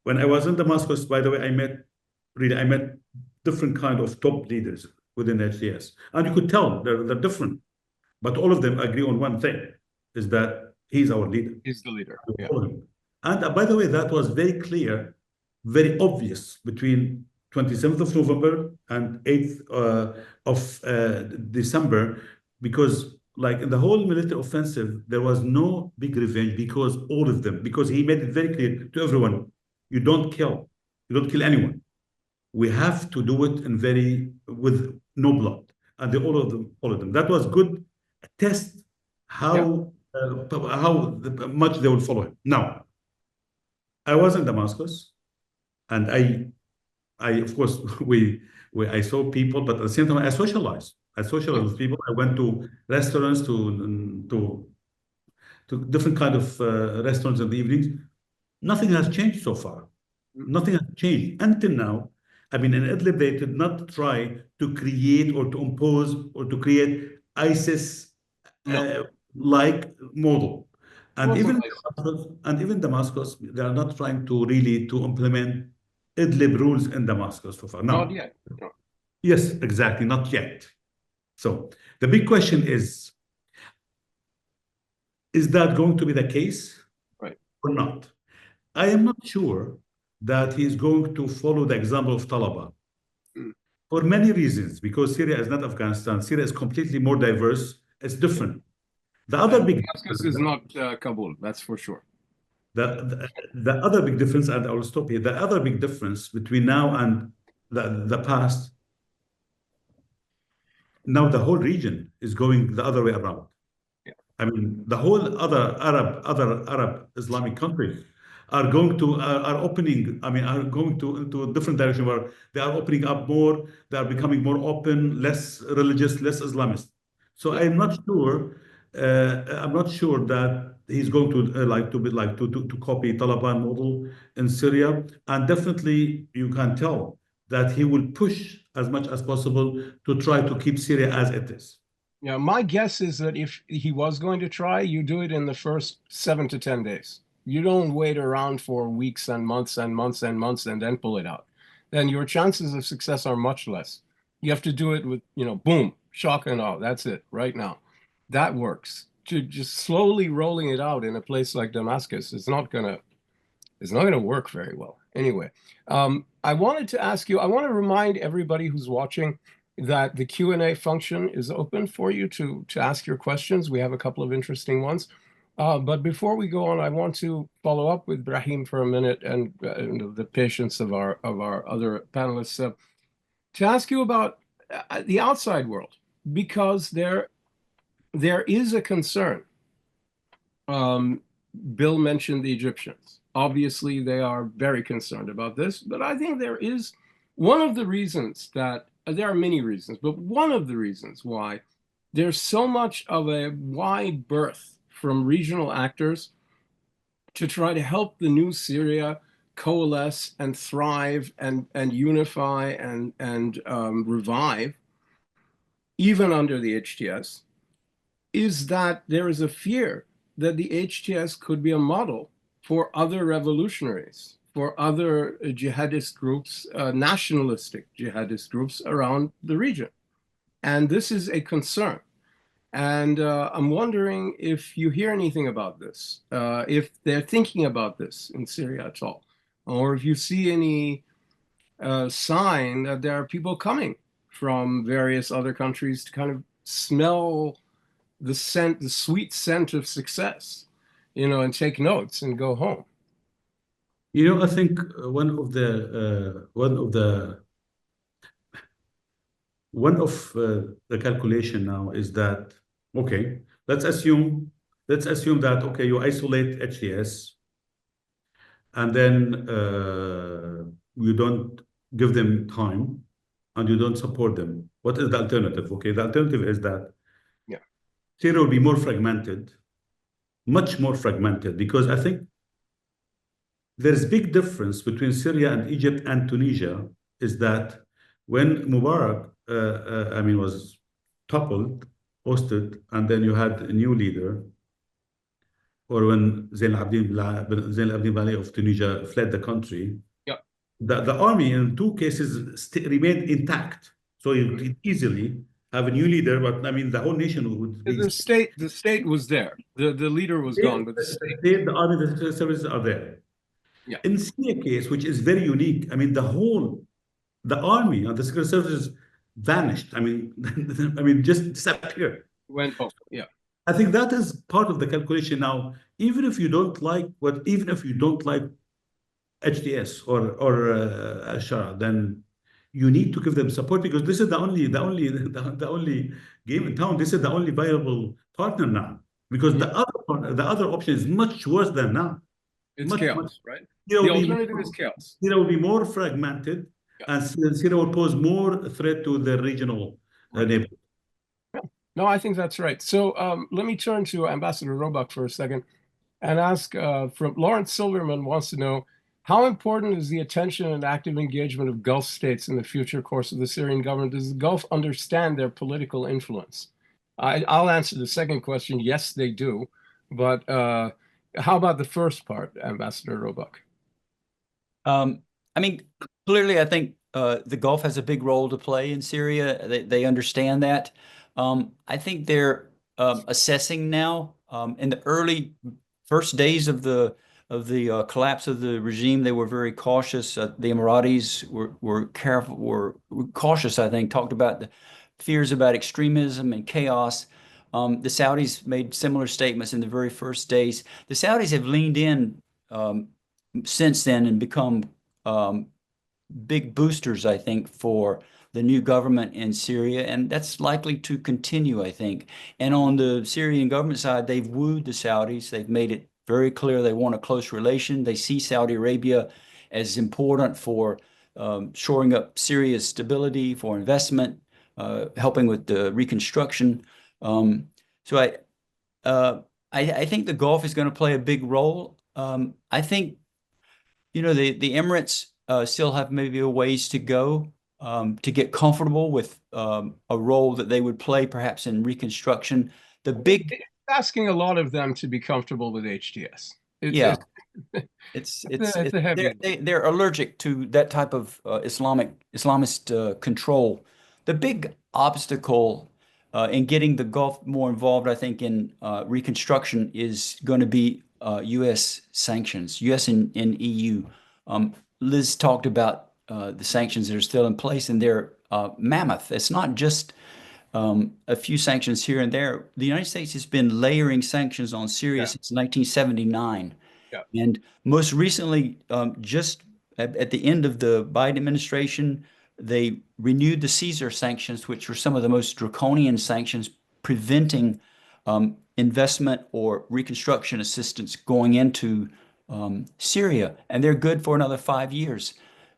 When I was in Damascus, by the way, I met different kind of top leaders within HTS, and you could tell they're different, but all of them agree on one thing: is that he's our leader. He's the leader. Yeah. And by the way, that was very clear, very obvious between 27th of November and 8th of December, because like in the whole military offensive, there was no big revenge because he made it very clear to everyone, you don't kill anyone. We have to do it with no blood. And all of them. That was good test how much they will follow him. Now, I was in Damascus, and I of course I saw people, but at the same time I socialized. With people. I went to restaurants, to different kind of restaurants in the evenings. Nothing has changed so far. Nothing has changed until now. I mean, in Idlib, they did not try to create or to impose or to create ISIS like model. And even Damascus, they are not trying to really to implement Idlib rules in Damascus so far. No. Not yet. No. Yes, exactly, not yet. So the big question is that going to be the case, right, or not? I am not sure that he's going to follow the example of Taliban for many reasons, because Syria is not Afghanistan. Syria is completely more diverse. It's different. The other big Damascus is not Kabul, that's for sure. The other big difference, and I will stop here, the other big difference between now and the past, now the whole region is going the other way around. Yeah. I mean, the whole other Arab Islamic countries are going to are going to into a different direction where they are opening up more, they are becoming more open, less religious, less Islamist. So I'm not sure that he's going to copy Taliban model in Syria, and definitely you can tell that he will push as much as possible to try to keep Syria as it is. Yeah, my guess is that if he was going to try, you do it in the first 7 to 10 days. You don't wait around for weeks and months and months and months and then pull it out. Then your chances of success are much less. You have to do it with, boom, shock and awe. That's it, right now. That works. Just slowly rolling it out in a place like Damascus is not gonna work very well. Anyway, I wanted to ask you, I want to remind everybody who's watching that the Q&A function is open for you to ask your questions. We have a couple of interesting ones. But before we go on, I want to follow up with Ibrahim for a minute and the patience of our other panelists to ask you about the outside world, because there is a concern. Bill mentioned the Egyptians. Obviously, they are very concerned about this, but I think there is one of the reasons that there are many reasons, but one of the reasons why there's so much of a wide berth from regional actors to try to help the new Syria coalesce and thrive and unify and revive, even under the HTS, is that there is a fear that the HTS could be a model for other revolutionaries, for other jihadist groups, nationalistic jihadist groups around the region. And this is a concern. And I'm wondering if you hear anything about this, if they're thinking about this in Syria at all, or if you see any sign that there are people coming from various other countries to kind of smell the sweet scent of success, and take notes and go home. I think one of the calculation now is that, okay, let's assume that, okay, you isolate HTS and then you don't give them time and you don't support them. What is the alternative? Okay, the alternative is that Syria will be more fragmented, much more fragmented, because I think there's big difference between Syria and Egypt and Tunisia is that when Mubarak, was toppled, ousted, and then you had a new leader, or when Zain al-Abidine Bali of Tunisia fled the country, the army in two cases remained intact. So you could easily have a new leader, but I mean, the whole nation would be... The state was there. The leader was gone, but the state... The army, the security services are there. Yeah. In Syria case, which is very unique, I mean, the army and the security services vanished. I mean, just disappeared. Went off, yeah. I think that is part of the calculation now. Even if you don't like HTS or al-Sham, then you need to give them support, because this is the only game in town. This is the only viable partner now, because the other option is much worse than now. It's chaos, right? The alternative is chaos. Syria will be more fragmented, and Syria will pose more threat to the regional neighborhood. No, I think that's right. So let me turn to Ambassador Roebuck for a second and ask, from Lawrence Silverman wants to know, how important is the attention and active engagement of Gulf states in the future course of the Syrian government? Does the Gulf understand their political influence? I'll answer the second question. Yes, they do. But how about the first part, Ambassador Roebuck? Clearly, I think the Gulf has a big role to play in Syria. They understand that. I think they're assessing now. In the early first days of the collapse of the regime, they were very cautious. The Emiratis were cautious, I think, talked about the fears about extremism and chaos. The Saudis made similar statements in the very first days. The Saudis have leaned in since then and become big boosters, I think, for the new government in Syria, and that's likely to continue, I think. And on the Syrian government side, they've wooed the Saudis. They've made it very clear they want a close relation. They see Saudi Arabia as important for shoring up Syria's stability, for investment, helping with the reconstruction. So I think the Gulf is going to play a big role. I think, the Emirates still have maybe a ways to go to get comfortable with a role that they would play perhaps in reconstruction. It's asking a lot of them to be comfortable with HTS. They're allergic to that type of Islamist control. The big obstacle in getting the Gulf more involved, I think, in reconstruction is going to be U.S. sanctions, U.S. and EU. Liz talked about the sanctions that are still in place, and they're mammoth. It's not just a few sanctions here and there. The United States has been layering sanctions on Syria since 1979. Yeah. And most recently, just at the end of the Biden administration, they renewed the Caesar sanctions, which were some of the most draconian sanctions preventing investment or reconstruction assistance going into Syria. And they're good for another 5 years.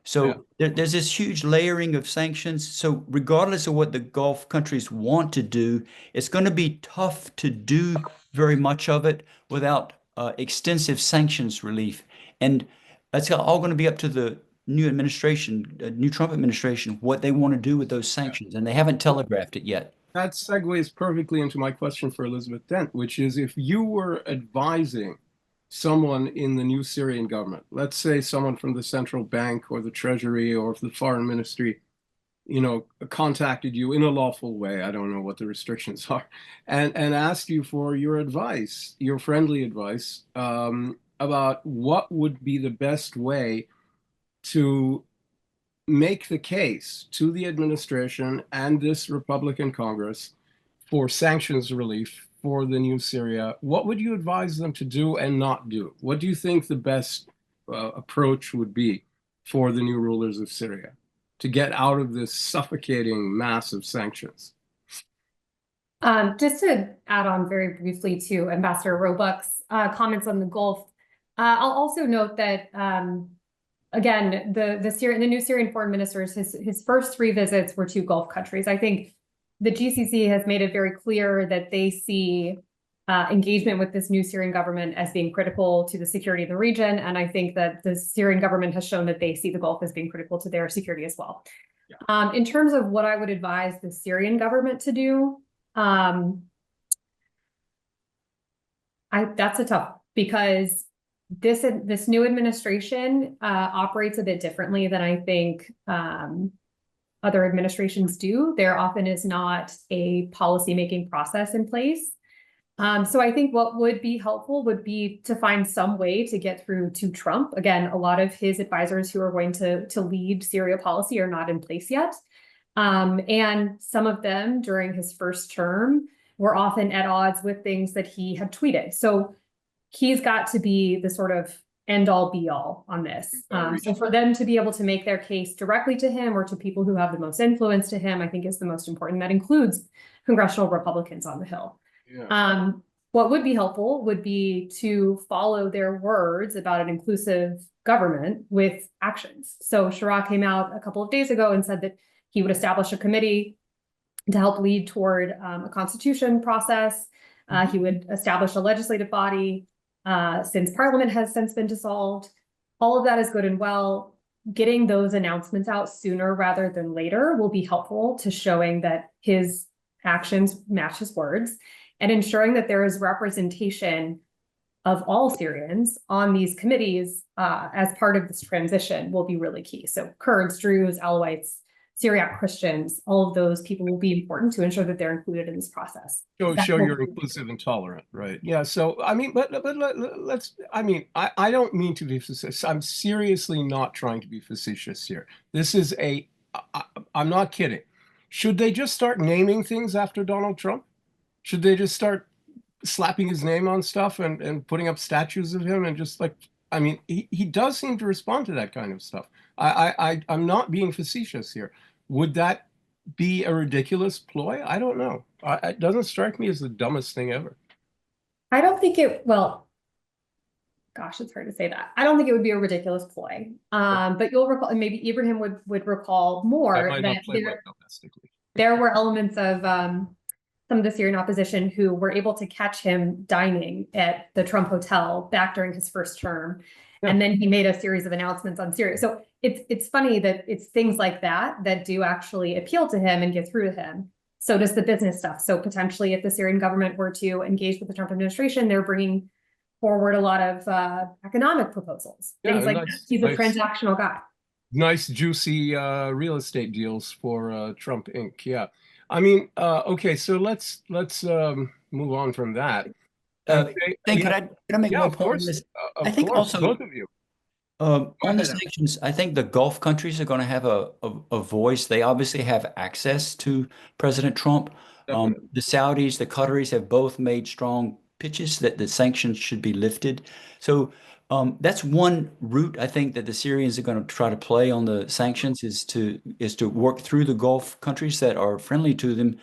So there's this huge layering of sanctions. So regardless of what the Gulf countries want to do, it's going to be tough to do very much of it without extensive sanctions relief. And that's all going to be up to the new administration, new Trump administration, what they want to do with those sanctions. And they haven't telegraphed it yet. That segues perfectly into my question for Elizabeth Dent, which is, if you were advising someone in the new Syrian government, let's say someone from the central bank or the treasury or the foreign ministry, contacted you in a lawful way, I don't know what the restrictions are, and asked you for your advice, your friendly advice, about what would be the best way to make the case to the administration and this Republican Congress for sanctions relief for the new Syria, what would you advise them to do and not do? What do you think the best approach would be for the new rulers of Syria to get out of this suffocating mass of sanctions? Just to add on very briefly to Ambassador Roebuck's comments on the Gulf, I'll also note that, again, the new Syrian foreign ministers, his first 3 visits were to Gulf countries. I think the GCC has made it very clear that they see engagement with this new Syrian government as being critical to the security of the region. And I think that the Syrian government has shown that they see the Gulf as being critical to their security as well. Yeah. In terms of what I would advise the Syrian government to do, that's a tough, because this new administration operates a bit differently than I think other administrations do. There often is not a policy-making process in place. So I think what would be helpful would be to find some way to get through to Trump. Again, a lot of his advisors who are going to lead Syria policy are not in place yet. And some of them during his first term were often at odds with things that he had tweeted. So he's got to be the sort of end-all be-all on this. So for them to be able to make their case directly to him or to people who have the most influence to him, I think is the most important. That includes congressional Republicans on the Hill. Yeah. What would be helpful would be to follow their words about an inclusive government with actions. So Shara came out a couple of days ago and said that he would establish a committee to help lead toward a constitution process. He would establish a legislative body since Parliament has since been dissolved. All of that is good and well. Getting those announcements out sooner rather than later will be helpful to showing that his actions match his words, and ensuring that there is representation of all Syrians on these committees as part of this transition will be really key. So Kurds, Druze, Alawites, Syriac Christians, all of those people will be important to ensure that they're included in this process. Show you're inclusive and tolerant, right? Yeah. So I mean, but let's. I mean, I don't mean to be facetious. I'm seriously not trying to be facetious here. This is I'm not kidding. Should they just start naming things after Donald Trump? Should they just start slapping his name on stuff and putting up statues of him and just like, I mean, he does seem to respond to that kind of stuff. I'm not being facetious here. Would that be a ridiculous ploy? I don't know. It doesn't strike me as the dumbest thing ever. I don't think well, gosh, it's hard to say that. I don't think it would be a ridiculous ploy. But you'll recall, and maybe Ibrahim would recall more, that there were elements of some of the Syrian opposition who were able to catch him dining at the Trump Hotel back during his first term. Yeah. And then he made a series of announcements on Syria. So it's funny that it's things like that do actually appeal to him and get through to him. So does the business stuff. So potentially if the Syrian government were to engage with the Trump administration, they're bringing forward a lot of economic proposals, things like that. He's a transactional guy. Nice, juicy real estate deals for Trump Inc. Yeah. I mean, okay, so let's move on from that. Could I make one point on this? I think also both of you. On the sanctions, I think the Gulf countries are going to have a voice. They obviously have access to President Trump. The Saudis, the Qataris have both made strong pitches that the sanctions should be lifted. So that's one route I think that the Syrians are going to try to play on the sanctions is to work through the Gulf countries that are friendly to them.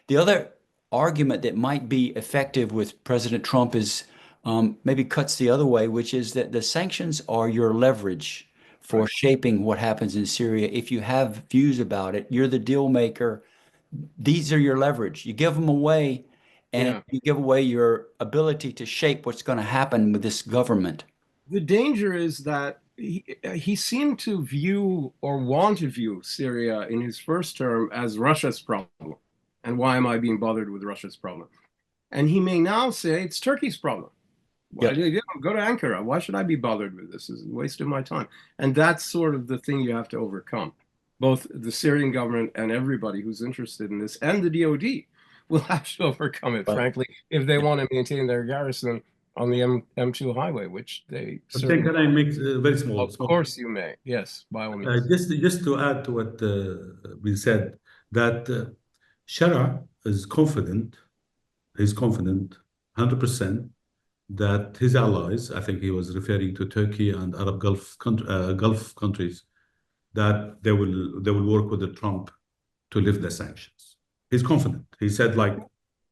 The other argument that might be effective with President Trump is maybe cuts the other way, which is that the sanctions are your leverage for shaping what happens in Syria. If you have views about it, you're the deal maker. These are your leverage. You give them away, and you give away your ability to shape what's going to happen with this government. The danger is that he seemed to view or want to view Syria in his first term as Russia's problem. And why am I being bothered with Russia's problem? And he may now say it's Turkey's problem. Go to Ankara. Why should I be bothered with this? It's a waste of my time. And that's sort of the thing you have to overcome. Both the Syrian government and everybody who's interested in this, and the DOD, will have to overcome it, frankly, if they want to maintain their garrison on the M2 highway, which they certainly... Can I make very small? Of course you may. Yes, by all means. Just to add to what we said, that Shara is confident, he's confident 100% that his allies, I think he was referring to Turkey and Arab Gulf countries, that they will work with the Trump to lift the sanctions. He's confident. He said, like,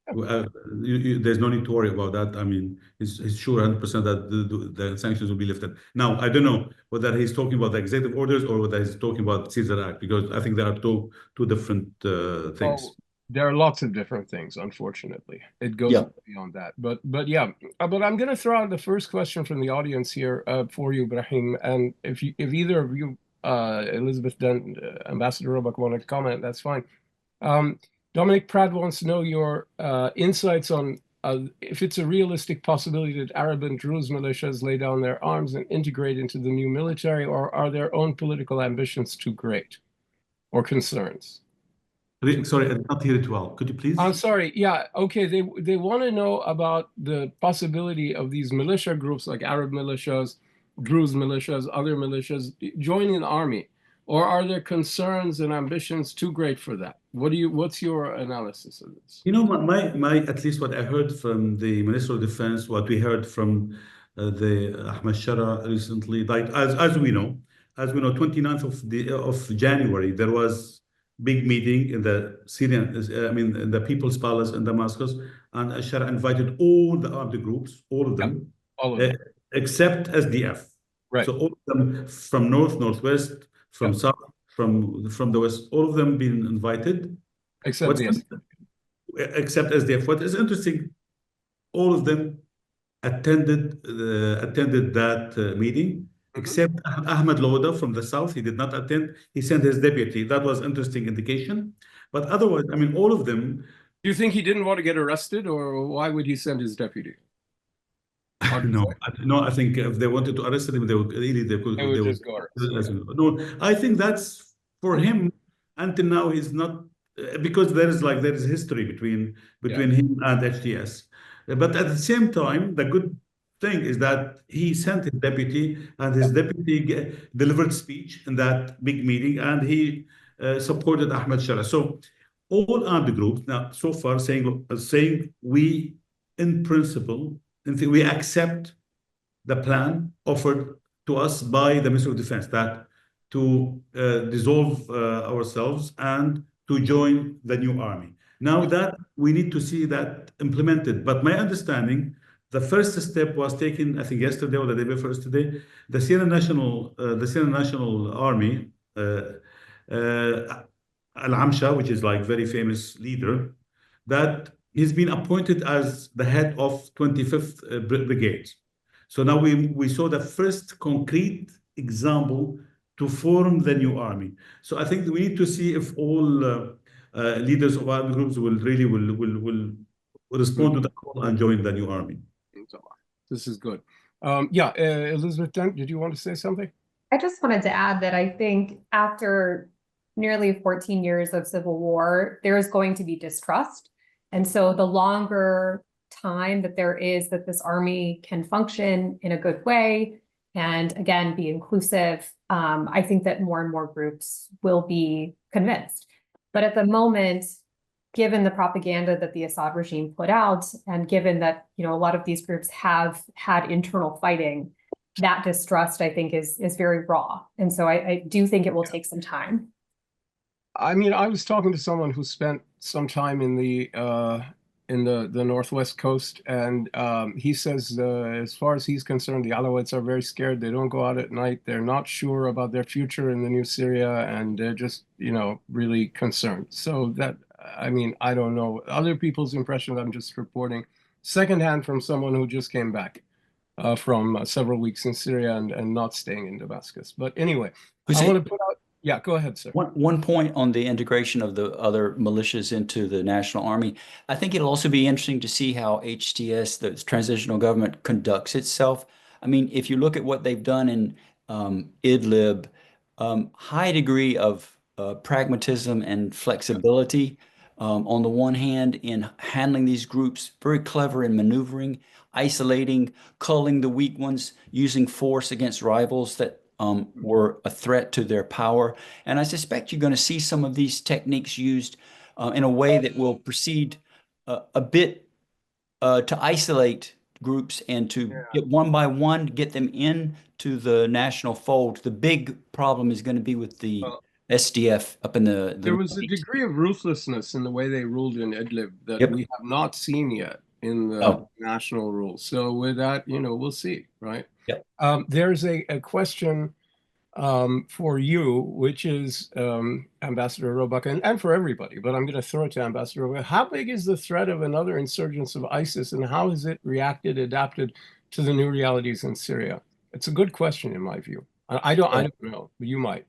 there's no need to worry about that. I mean, he's sure 100% that the sanctions will be lifted. Now, I don't know whether he's talking about the executive orders or whether he's talking about Caesar Act, because I think there are two different things. There are lots of different things, unfortunately. It goes Yeah. beyond that. But yeah, but I'm going to throw out the first question from the audience here for you, Ibrahim. And if either of you, Elizabeth Dent, Ambassador Roebuck, want to comment, that's fine. Dominic Pratt wants to know your insights on if it's a realistic possibility that Arab and Druze militias lay down their arms and integrate into the new military, or are their own political ambitions too great, or concerns? Sorry, I did not hear it well. Could you please? I'm sorry. Yeah. Okay. They want to know about the possibility of these militia groups like Arab militias, Druze militias, other militias joining the army, or are their concerns and ambitions too great for that? What's your analysis of this? You know, my at least what I heard from the Minister of Defense, what we heard from the Ahmed Shara recently, like as we know, 29th of January, there was big meeting in the Syrian, in the People's Palace in Damascus, and Shara invited all the armed groups, all of them, all of them. Except SDF. Right. So all of them from north, northwest, from south, from the west, all of them being invited. Except SDF. What is interesting, all of them attended that meeting, except Ahmed Louda from the south. He did not attend. He sent his deputy. That was interesting indication. But otherwise, I mean, all of them. Do you think he didn't want to get arrested, or why would he send his deputy? No, I think if they wanted to arrest him, they would just go arrest. No, I think that's for him. Until now, he's not, because there is history between him and HTS. But at the same time, the good thing is that he sent his deputy, and his deputy delivered speech in that big meeting, and he supported Ahmed Shara. So all armed groups now so far saying we, in principle, we accept the plan offered to us by the Ministry of Defense, that to dissolve ourselves and to join the new army. Now that we need to see that implemented. But my understanding, the first step was taken, I think yesterday or the day before yesterday, the Syrian National Army, al-Amsha, which is like very famous leader, that he's been appointed as the head of 25th Brigade. So now we saw the first concrete example to form the new army. So I think we need to see if all leaders of armed groups will respond to the call and join the new army. This is good. Elizabeth Dent, did you want to say something? I just wanted to add that I think after nearly 14 years of civil war, there is going to be distrust. And so the longer time that there is that this army can function in a good way and again be inclusive, I think that more and more groups will be convinced. But at the moment, given the propaganda that the Assad regime put out, and given that a lot of these groups have had internal fighting, that distrust I think is very raw. And so I do think it will take some time. I mean, I was talking to someone who spent some time in the northwest coast, and he says, as far as he's concerned, the Alawites are very scared. They don't go out at night. They're not sure about their future in the new Syria, and they're just, really concerned. So that, I mean, I don't know. Other people's impressions, I'm just reporting secondhand from someone who just came back from several weeks in Syria and not staying in Damascus. But anyway, I want to put out. Yeah, go ahead, sir. One point on the integration of the other militias into the National Army. I think it'll also be interesting to see how HTS, the transitional government, conducts itself. I mean, if you look at what they've done in Idlib, high degree of pragmatism and flexibility on the one hand in handling these groups, very clever in maneuvering, isolating, culling the weak ones, using force against rivals that were a threat to their power. And I suspect you're going to see some of these techniques used in a way that will proceed a bit to isolate groups and to get one by one, get them into the national fold. The big problem is going to be with the SDF up in the There was a degree of ruthlessness in the way they ruled in Idlib that we have not seen yet in the national rule. So with that, we'll see, right? Yep. There's a question for you, which is Ambassador Roebuck, and for everybody, but I'm going to throw it to Ambassador Roebuck. How big is the threat of another insurgence of ISIS, and how has it reacted, adapted to the new realities in Syria? It's a good question in my view. I don't know, but you might.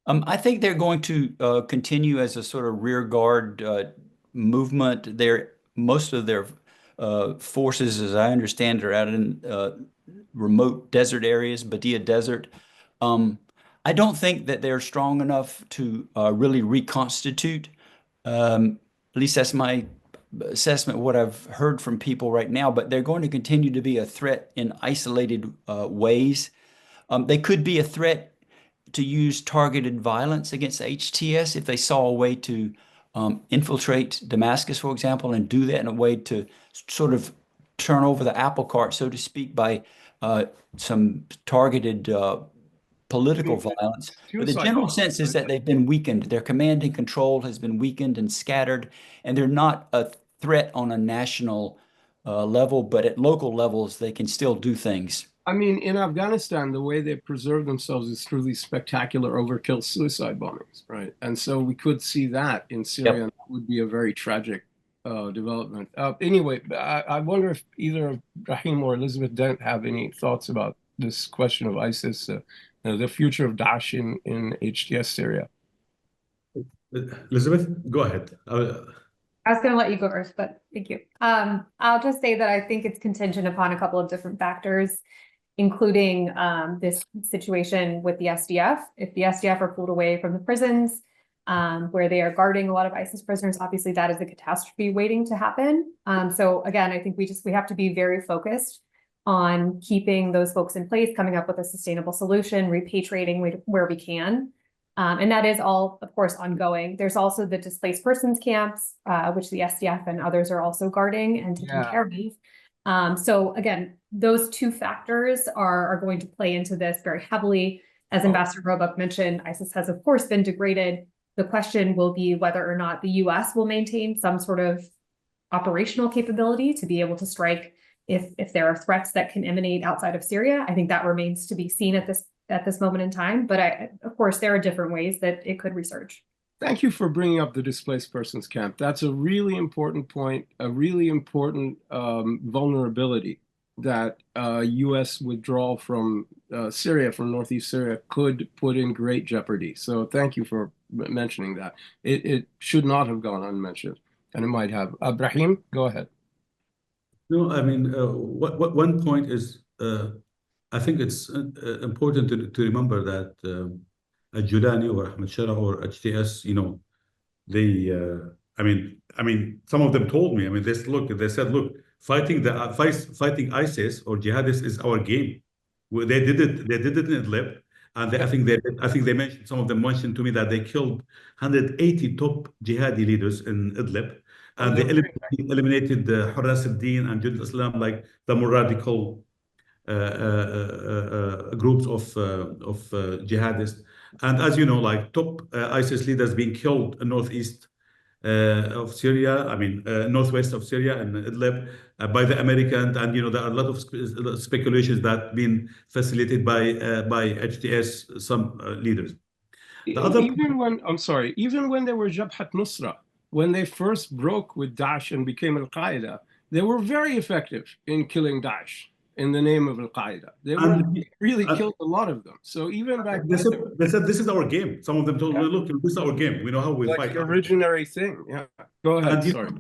I think they're going to continue as a sort of rear guard movement. Most of their forces, as I understand, are out in remote desert areas, Badia Desert. I don't think that they're strong enough to really reconstitute. At least that's my assessment, what I've heard from people right now, but they're going to continue to be a threat in isolated ways. They could be a threat to use targeted violence against HTS if they saw a way to infiltrate Damascus, for example, and do that in a way to sort of turn over the apple cart, so to speak, by some targeted political violence. But the general sense is that they've been weakened. Their command and control has been weakened and scattered, and they're not a threat on a national level, but at local levels, they can still do things. I mean, in Afghanistan, the way they preserve themselves is through these spectacular overkill suicide bombings, right? And so we could see that in Syria, and that would be a very tragic development. Anyway, I wonder if either Ibrahim or Elizabeth Dent have any thoughts about this question of ISIS, the future of Daesh in HTS Syria. Elizabeth, go ahead. I was going to let you go first, but thank you. I'll just say that I think it's contingent upon a couple of different factors, including this situation with the SDF. If the SDF are pulled away from the prisons where they are guarding a lot of ISIS prisoners, obviously that is a catastrophe waiting to happen. So again, I think we have to be very focused on keeping those folks in place, coming up with a sustainable solution, repatriating where we can. And that is all, of course, ongoing. There's also the displaced persons camps, which the SDF and others are also guarding and taking care of. So again, those two factors are going to play into this very heavily. As Ambassador Roebuck mentioned, ISIS has, of course, been degraded. The question will be whether or not the US will maintain some sort of operational capability to be able to strike if there are threats that can emanate outside of Syria. I think that remains to be seen at this moment in time. But of course, there are different ways that it could resurge. Thank you for bringing up the displaced persons camp. That's a really important point, a really important vulnerability that U.S. withdrawal from Syria, from northeast Syria, could put in great jeopardy. So thank you for mentioning that. It should not have gone unmentioned, and it might have. Ibrahim, go ahead. No, I mean, one point is, I think it's important to remember that Julani or Ahmed Shara or HTS, they, I mean, some of them told me, I mean, they said, look, fighting ISIS or jihadists is our game. They did it in Idlib, and I think they mentioned, some of them mentioned to me that they killed 180 top jihadi leaders in Idlib. And they eliminated the Hurras al-Din and Jund al-Islam, like the more radical groups of jihadists. And as you know, like top ISIS leaders being killed in northeast of Syria, I mean, northwest of Syria and Idlib by the Americans. And, there are a lot of speculations that been facilitated by HTS, some leaders. Even when they were Jabhat Nusra, when they first broke with Daesh and became al-Qaeda, they were very effective in killing Daesh in the name of al-Qaeda. They really killed a lot of them. So even back then, they said this is our game. Some of them told me, look, this is our game. We know how we fight. The originary thing. Yeah. Go ahead. Sorry.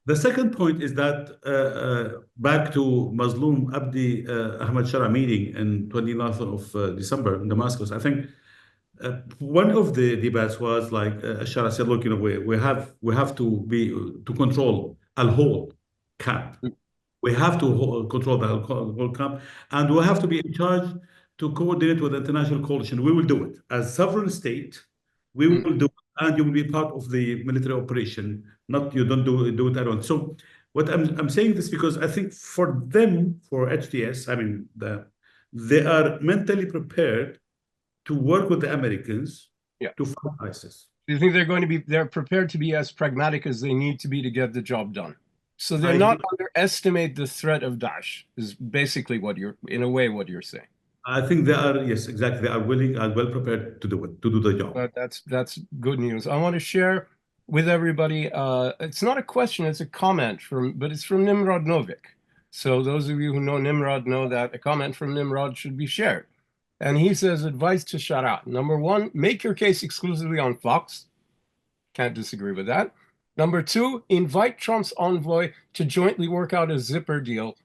The second point is that back to Mazloum Abdi Ahmed Shara meeting in 29th of December in Damascus, I think one of the debates was like Shara said, look, we have to control al-whole camp. We have to control the whole camp, and we have to be in charge to coordinate with the international coalition. We will do it as sovereign state. We will do it, and you will be part of the military operation. Not you don't do it alone. So what I'm saying this because I think for them, for HTS, I mean they are mentally prepared to work with the Americans to fight ISIS. Do you think they're prepared to be as pragmatic as they need to be to get the job done? So they're not underestimate the threat of Daesh is basically what you're saying. I think they are, yes, exactly. They are willing and well prepared to do it, to do the job. That's good news. I want to share with everybody. It's not a question; it's a comment but it's from Nimrod Novik. So those of you who know Nimrod know that a comment from Nimrod should be shared. And he says, advice to Sharat. Number one, make your case exclusively on Fox. Can't disagree with that. Number two, invite Trump's envoy to jointly work out a zipper deal,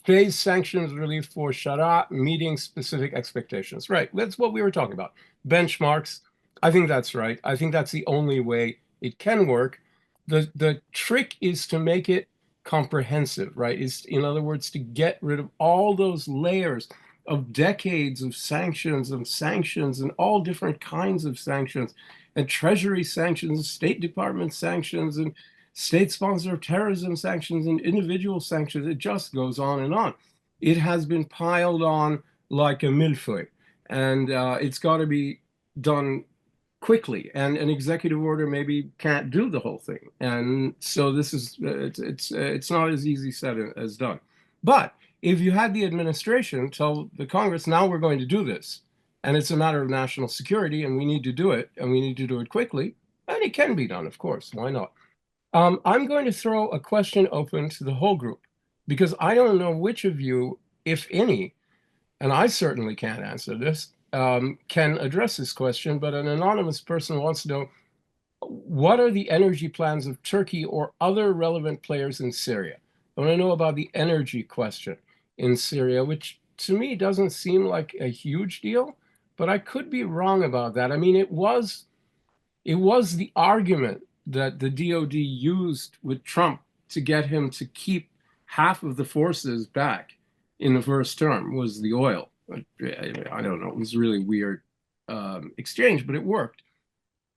phase sanctions relief for Sharat, meeting specific expectations. Right, that's what we were talking about. Benchmarks, I think that's right. I think that's the only way it can work. The trick is to make it comprehensive, right? Is, in other words, to get rid of all those layers of decades of sanctions and all different kinds of sanctions, and Treasury sanctions, State Department sanctions, and state-sponsored terrorism sanctions, and individual sanctions. It just goes on and on. It has been piled on like a millefeuille, and it's got to be done quickly. And an executive order maybe can't do the whole thing. And so this is it's not as easy said as done. But if you had the administration tell the Congress, now we're going to do this, and it's a matter of national security, and we need to do it, and we need to do it quickly, and it can be done, of course. Why not? I'm going to throw a question open to the whole group, because I don't know which of you, if any, and I certainly can't answer this, can address this question, but an anonymous person wants to know, what are the energy plans of Turkey or other relevant players in Syria? I want to know about the energy question in Syria, which to me doesn't seem like a huge deal, but I could be wrong about that. I mean, it was the argument that the DOD used with Trump to get him to keep half of the forces back in the first term, was the oil. I don't know, it was a really weird exchange, but it worked.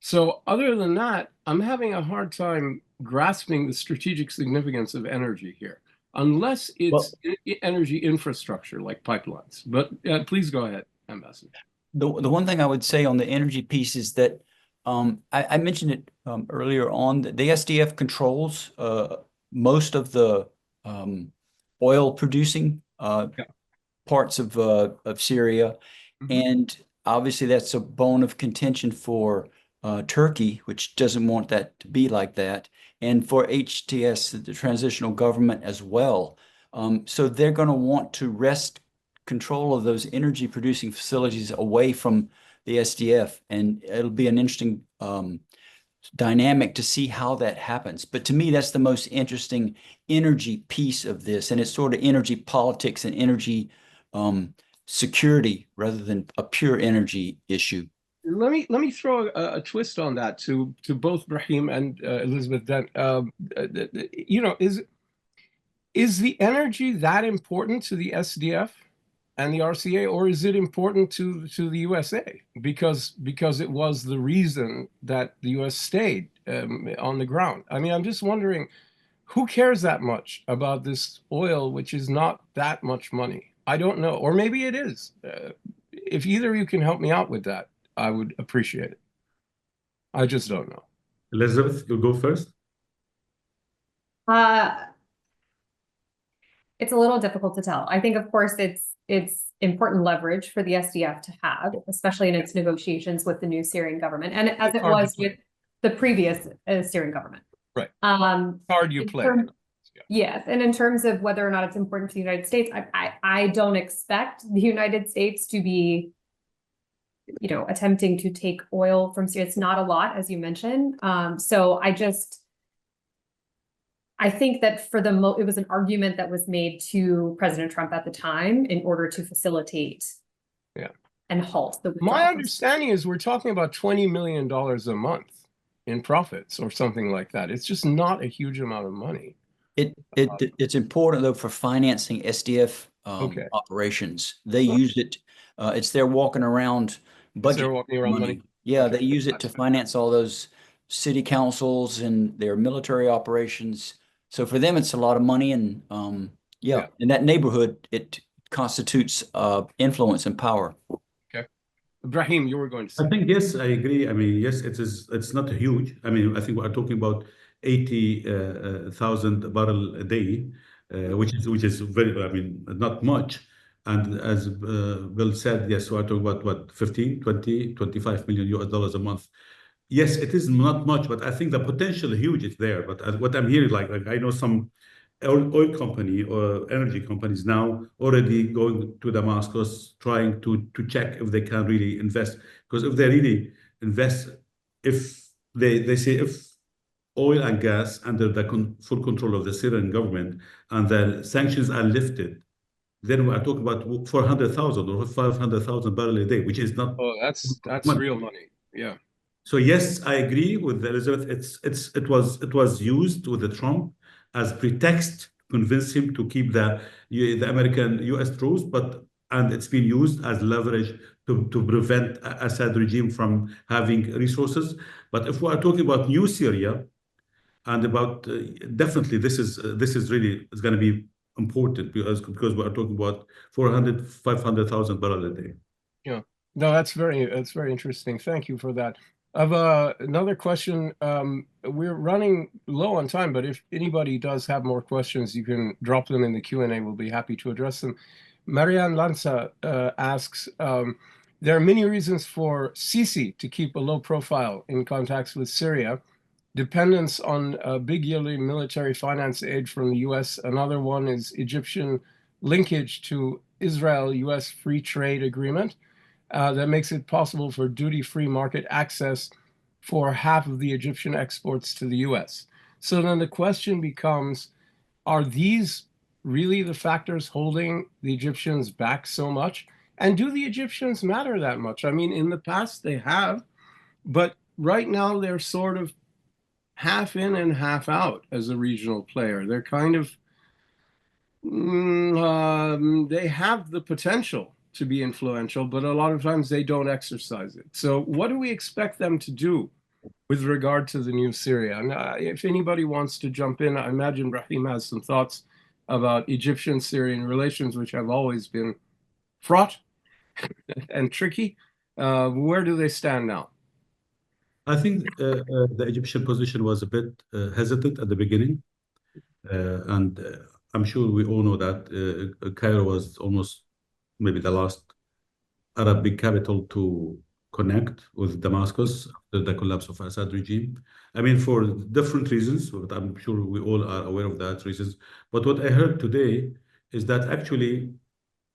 So other than that, I'm having a hard time grasping the strategic significance of energy here, unless it's energy infrastructure like pipelines. But please go ahead, Ambassador. The one thing I would say on the energy piece is that I mentioned it earlier on, that the SDF controls most of the oil producing parts of Syria. And obviously that's a bone of contention for Turkey, which doesn't want that to be like that, and for HTS, the transitional government, as well. So they're going to want to wrest control of those energy producing facilities away from the SDF, and it'll be an interesting dynamic to see how that happens. But to me, that's the most interesting energy piece of this, and it's sort of energy politics and energy security rather than a pure energy issue. Let me throw a twist on that to both Ibrahim and Elizabeth Dent. You know, is the energy that important to the SDF and the RCA, or is it important to the USA? Because it was the reason that the US stayed on the ground. I mean, I'm just wondering, who cares that much about this oil, which is not that much money? I don't know, or maybe it is. If either of you can help me out with that, I would appreciate it. I just don't know. Elizabeth, you'll go first. It's a little difficult to tell. I think, of course, it's important leverage for the SDF to have, especially in its negotiations with the new Syrian government, and as it was with the previous Syrian government. Right. Hard you play. Yes, and in terms of whether or not it's important for the United States, I don't expect the United States to be, you know, attempting to take oil from Syria. It's not a lot, as you mentioned. So I think that for it was an argument that was made to President Trump at the time in order to facilitate and halt the withdrawals. My understanding is we're talking about $20 million a month in profits or something like that. It's just not a huge amount of money. It's important, though, for financing SDF operations. They use it. It's their walking around budget money. Yeah, they use it to finance all those city councils and their military operations. So for them, it's a lot of money, and in that neighborhood, it constitutes influence and power. Okay, Ibrahim, you were going to say. I think yes, I agree. I mean, yes, it is. It's not huge. I mean, I think we're talking about 80,000 barrels a day, which is very. I mean, not much. And as Bill said, yes, we're talking about what, 15, 20, 25 million US dollars a month. Yes, it is not much, but I think the potential huge is there. But what I'm hearing, like I know some oil company or energy companies now already going to Damascus, trying to check if they can really invest. Because if they really invest, if they say if oil and gas under the full control of the Syrian government and the sanctions are lifted, then we are talking about 400,000 or 500,000 barrels a day, which is not Oh, that's much. real money. Yeah. So yes, I agree with Elizabeth. It was used with the Trump as pretext to convince him to keep the American U.S. troops, and it's been used as leverage to prevent Assad regime from having resources. But if we are talking about new Syria and about definitely this is really is going to be important because we are talking about 400, 500,000 barrels a day. Yeah. No, that's very interesting. Thank you for that. I've another question. We're running low on time, but if anybody does have more questions, you can drop them in the Q&A. We'll be happy to address them. Marianne Lanza asks, there are many reasons for Sisi to keep a low profile in contacts with Syria. Dependence on big yearly military finance aid from the US. Another one is Egyptian linkage to Israel-US free trade agreement. That makes it possible for duty-free market access for half of the Egyptian exports to the US. So then the question becomes, are these really the factors holding the Egyptians back so much? And do the Egyptians matter that much? I mean, in the past they have, but right now they're sort of half in and half out as a regional player. They're kind of, they have the potential to be influential, but a lot of times they don't exercise it. So what do we expect them to do with regard to the new Syria? And if anybody wants to jump in, I imagine Ibrahim has some thoughts about Egyptian-Syrian relations, which have always been fraught and tricky. Where do they stand now? I think the Egyptian position was a bit hesitant at the beginning, and I'm sure we all know that Cairo was almost maybe the last Arab big capital to connect with Damascus after the collapse of Assad regime. I mean, for different reasons, but I'm sure we all are aware of that reasons. But what I heard today is that actually,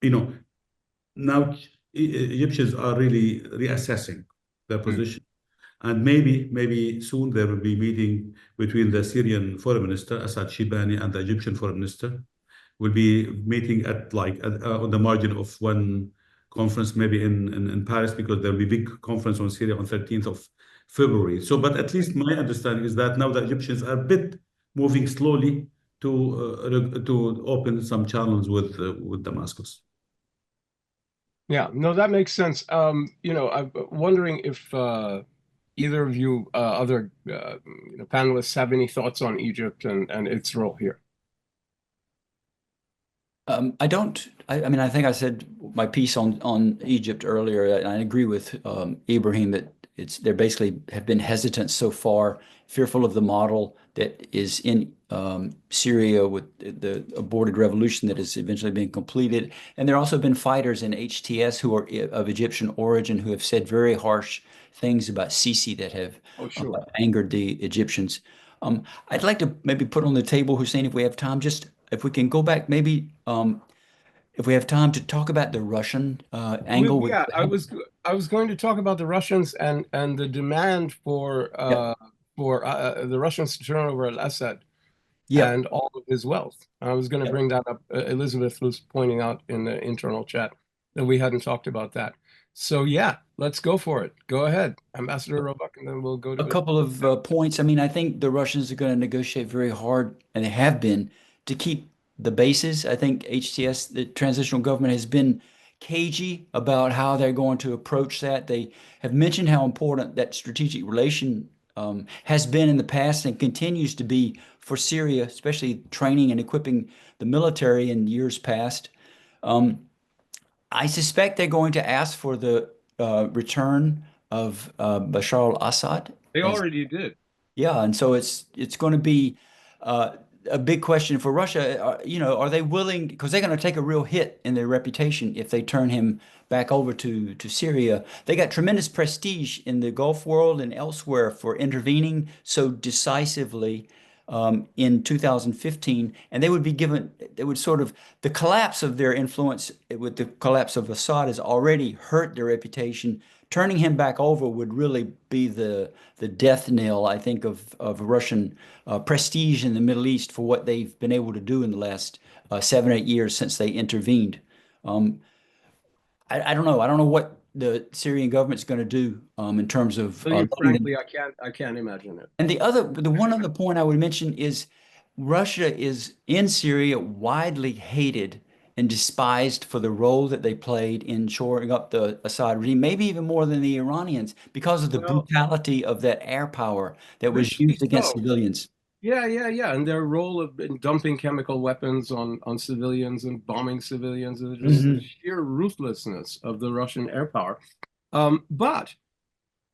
now Egyptians are really reassessing their position. And maybe soon there will be meeting between the Syrian foreign minister, Assad Shibani, and the Egyptian foreign minister. Will be meeting at on the margin of one conference, maybe in Paris, because there will be big conference on Syria on 13th of February. So, but at least my understanding is that now the Egyptians are a bit moving slowly to open some channels with Damascus. Yeah, no, that makes sense. I'm wondering if either of you other panelists have any thoughts on Egypt and its role here. I don't. I mean, I think I said my piece on Egypt earlier, and I agree with Ibrahim that they basically have been hesitant so far, fearful of the model that is in Syria with the aborted revolution that is eventually being completed. And there have also been fighters in HTS who are of Egyptian origin who have said very harsh things about Sisi that have angered the Egyptians. I'd like to maybe put on the table, Hussein, if we have time, just if we can go back, maybe if we have time to talk about the Russian angle. Yeah, I was going to talk about the Russians and the demand for the Russians to turn over al-Assad and all of his wealth. I was going to bring that up. Elizabeth was pointing out in the internal chat that we hadn't talked about that. So yeah, let's go for it. Go ahead, Ambassador Roebuck, and then we'll go to a couple of points. I mean, I think the Russians are going to negotiate very hard, and they have been, to keep the bases. I think HTS, the transitional government, has been cagey about how they're going to approach that. They have mentioned how important that strategic relation has been in the past and continues to be for Syria, especially training and equipping the military in years past. I suspect they're going to ask for the return of Bashar al-Assad. They already did. Yeah, and so it's going to be a big question for Russia. You know, are they willing? Because they're going to take a real hit in their reputation if they turn him back over to Syria. They got tremendous prestige in the Gulf world and elsewhere for intervening so decisively in 2015, and they would be given. They would sort of the collapse of their influence with the collapse of Assad has already hurt their reputation. Turning him back over would really be the death knell, I think, of Russian prestige in the Middle East for what they've been able to do in the last 7 or 8 years since they intervened. I don't know. I don't know what the Syrian government's going to do in terms of. Frankly, I can't imagine it. And the one other point I would mention is Russia is in Syria widely hated and despised for the role that they played in shoring up the Assad regime, maybe even more than the Iranians, because of the brutality of that air power that was used against civilians. Yeah. And their role in dumping chemical weapons on civilians and bombing civilians, and just the sheer ruthlessness of the Russian air power. But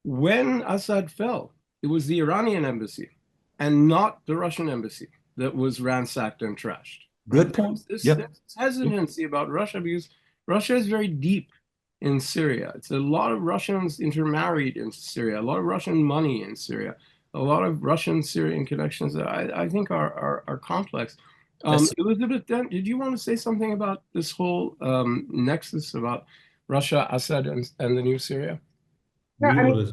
when Assad fell, it was the Iranian embassy and not the Russian embassy that was ransacked and trashed. Good point. This hesitancy about Russia, because Russia is very deep in Syria. It's a lot of Russians intermarried in Syria, a lot of Russian money in Syria, a lot of Russian-Syrian connections that I think are complex. Elizabeth Dent, did you want to say something about this whole nexus about Russia, Assad, and the new Syria? Yeah, I mean,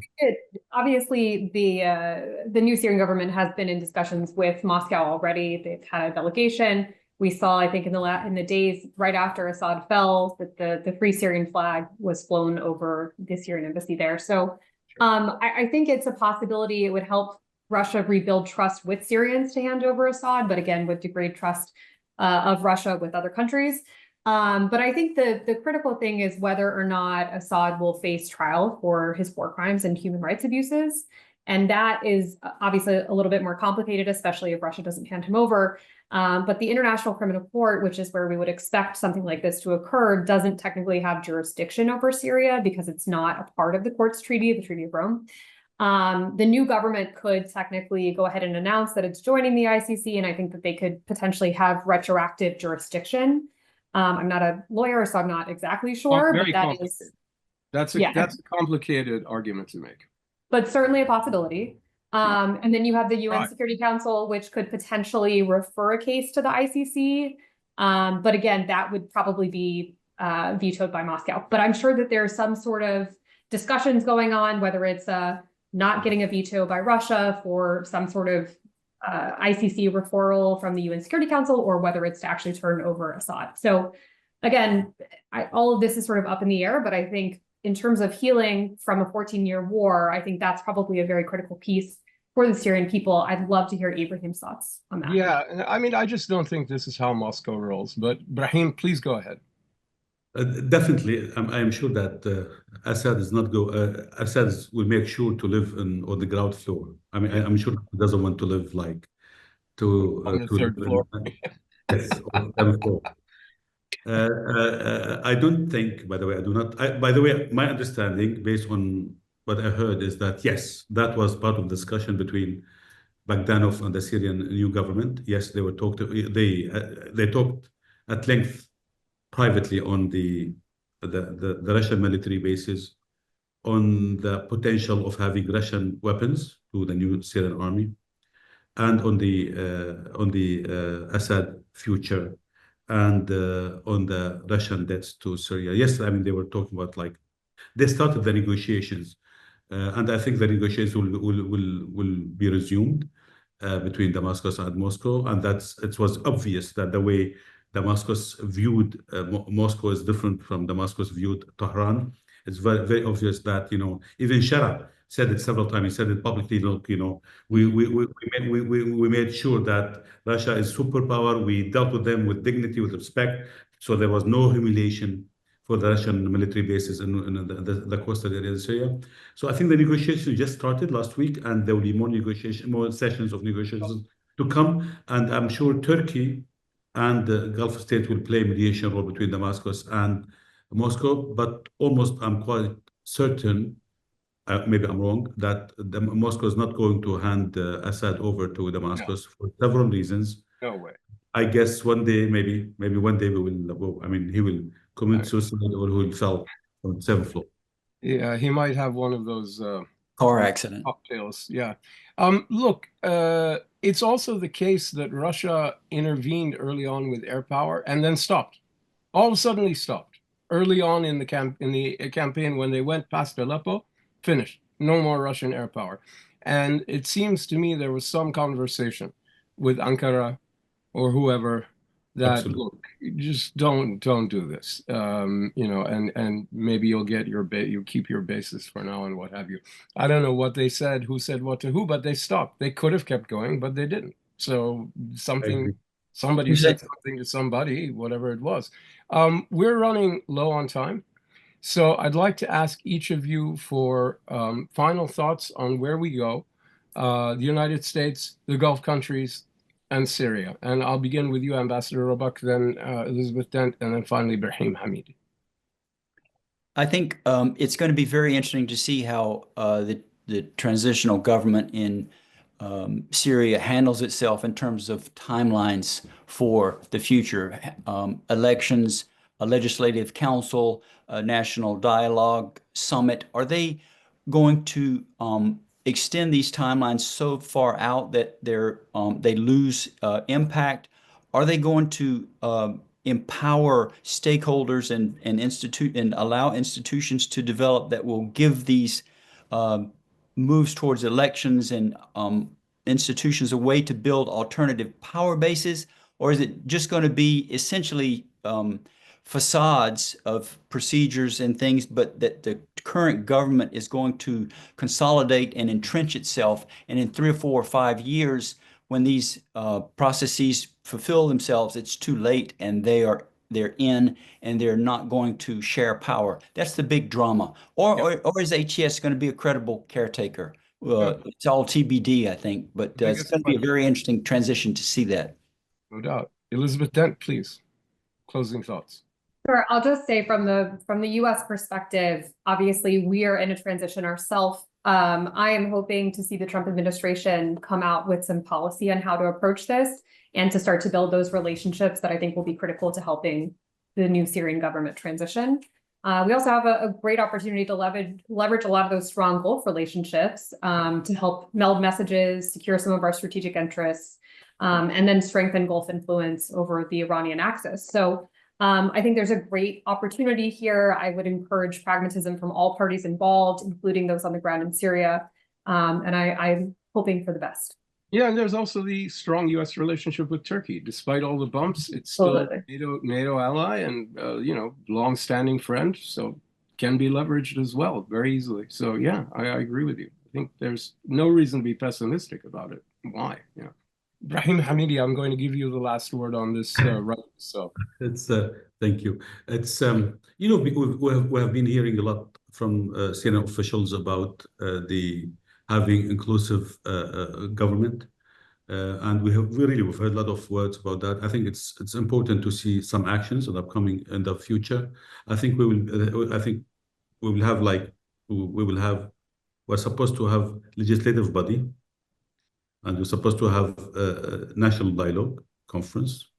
obviously the new Syrian government has been in discussions with Moscow already. They've had a delegation. We saw, I think, in the days right after Assad fell, that the Free Syrian flag was flown over the Syrian embassy there. So I think it's a possibility. It would help Russia rebuild trust with Syrians to hand over Assad, but again, would degrade trust of Russia with other countries. But I think the critical thing is whether or not Assad will face trial for his war crimes and human rights abuses. And that is obviously a little bit more complicated, especially if Russia doesn't hand him over. But the International Criminal Court, which is where we would expect something like this to occur, doesn't technically have jurisdiction over Syria because it's not a part of the court's treaty, the Treaty of Rome. The new government could technically go ahead and announce that it's joining the ICC, and I think that they could potentially have retroactive jurisdiction. I'm not a lawyer, so I'm not exactly sure, but that's a complicated argument to make. But certainly a possibility. And then you have the UN Security Council, which could potentially refer a case to the ICC. But again, that would probably be vetoed by Moscow. But I'm sure that there's some sort of discussions going on, whether it's not getting a veto by Russia for some sort of ICC referral from the UN Security Council, or whether it's to actually turn over Assad. So again, all of this is sort of up in the air, but I think in terms of healing from a 14-year war, I think that's probably a very critical piece for the Syrian people. I'd love to hear Ibrahim's thoughts on that. Yeah, I mean, I just don't think this is how Moscow rolls, but Ibrahim, please go ahead. Definitely, I am sure that Assad will make sure to live on the ground floor. I mean, I'm sure he doesn't want to live like on the third floor. Yes, on the third floor. I don't think, by the way, by the way, my understanding based on what I heard is that, yes, that was part of discussion between Bagdanov and the Syrian new government. Yes, they talked at length privately on the Russian military bases, on the potential of having Russian weapons to the new Syrian army, and on the Assad future, and on the Russian debts to Syria. Yes, I mean, they were talking about, like, they started the negotiations, and I think the negotiations will be resumed between Damascus and Moscow, and it was obvious that the way Damascus viewed Moscow is different from Damascus viewed Tehran. It's very, very obvious that, even Shara said it several times. He said it publicly. Look, we made sure that Russia is superpower. We dealt with them with dignity, with respect. So there was no humiliation for the Russian military bases in the coastal area of Syria. So I think the negotiations just started last week, and there will be more sessions of negotiations to come. And I'm sure Turkey and the Gulf states will play mediation role between Damascus and Moscow. But I'm quite certain, maybe I'm wrong, that Moscow is not going to hand Assad over to Damascus for several reasons. No way. I guess one day, maybe one day we will. I mean, he will commit suicide or he will fall from the 7th floor. Yeah, he might have one of those Car accident. cocktails. Yeah. Look, it's also the case that Russia intervened early on with air power and then stopped. All of a sudden, he stopped early on in the campaign when they went past Aleppo. Finished. No more Russian air power. And it seems to me there was some conversation with Ankara or whoever that Absolutely. look, just don't do this. You know, and maybe you'll get your you keep your bases for now and what have you. I don't know what they said, who said what to who, but they stopped. They could have kept going, but they didn't. So somebody said something to somebody, whatever it was. We're running low on time. So I'd like to ask each of you for final thoughts on where we go, the United States, the Gulf countries, and Syria. And I'll begin with you, Ambassador Roebuck, then Elizabeth Dent, and then finally Ibrahim Hamidi. I think it's going to be very interesting to see how the transitional government in Syria handles itself in terms of timelines for the future. Elections, a legislative council, a national dialogue summit. Are they going to extend these timelines so far out that they lose impact? Are they going to empower stakeholders and allow institutions to develop that will give these moves towards elections and institutions a way to build alternative power bases? Or is it just going to be essentially facades of procedures and things, but that the current government is going to consolidate and entrench itself, and in 3 or 4 or 5 years, when these processes fulfill themselves, it's too late and they're in and they're not going to share power? That's the big drama. Or is HTS going to be a credible caretaker? It's all TBD, I think, but it's going to be a very interesting transition to see that. No doubt. Elizabeth Dent, please. Closing thoughts. Sure. I'll just say from the U.S. perspective, obviously we are in a transition ourselves. I am hoping to see the Trump administration come out with some policy on how to approach this and to start to build those relationships that I think will be critical to helping the new Syrian government transition. We also have a great opportunity to leverage a lot of those strong Gulf relationships to help meld messages, secure some of our strategic interests, and then strengthen Gulf influence over the Iranian axis. So I think there's a great opportunity here. I would encourage pragmatism from all parties involved, including those on the ground in Syria. And I'm hoping for the best. Yeah, and there's also the strong U.S. relationship with Turkey. Despite all the bumps, it's still a NATO ally and, you know, long-standing friend. So can be leveraged as well very easily. So, yeah, I agree with you. I think there's no reason to be pessimistic about it. Why? Yeah. Ibrahim Hamidi, I'm going to give you the last word on this. Right. So it's thank you. It's you know, we have been hearing a lot from Syrian officials about the having inclusive government, and we've heard a lot of words about that. I think it's important to see some actions that are coming in the future. I think we will have we're supposed to have legislative body. And we're supposed to have a national dialogue conference.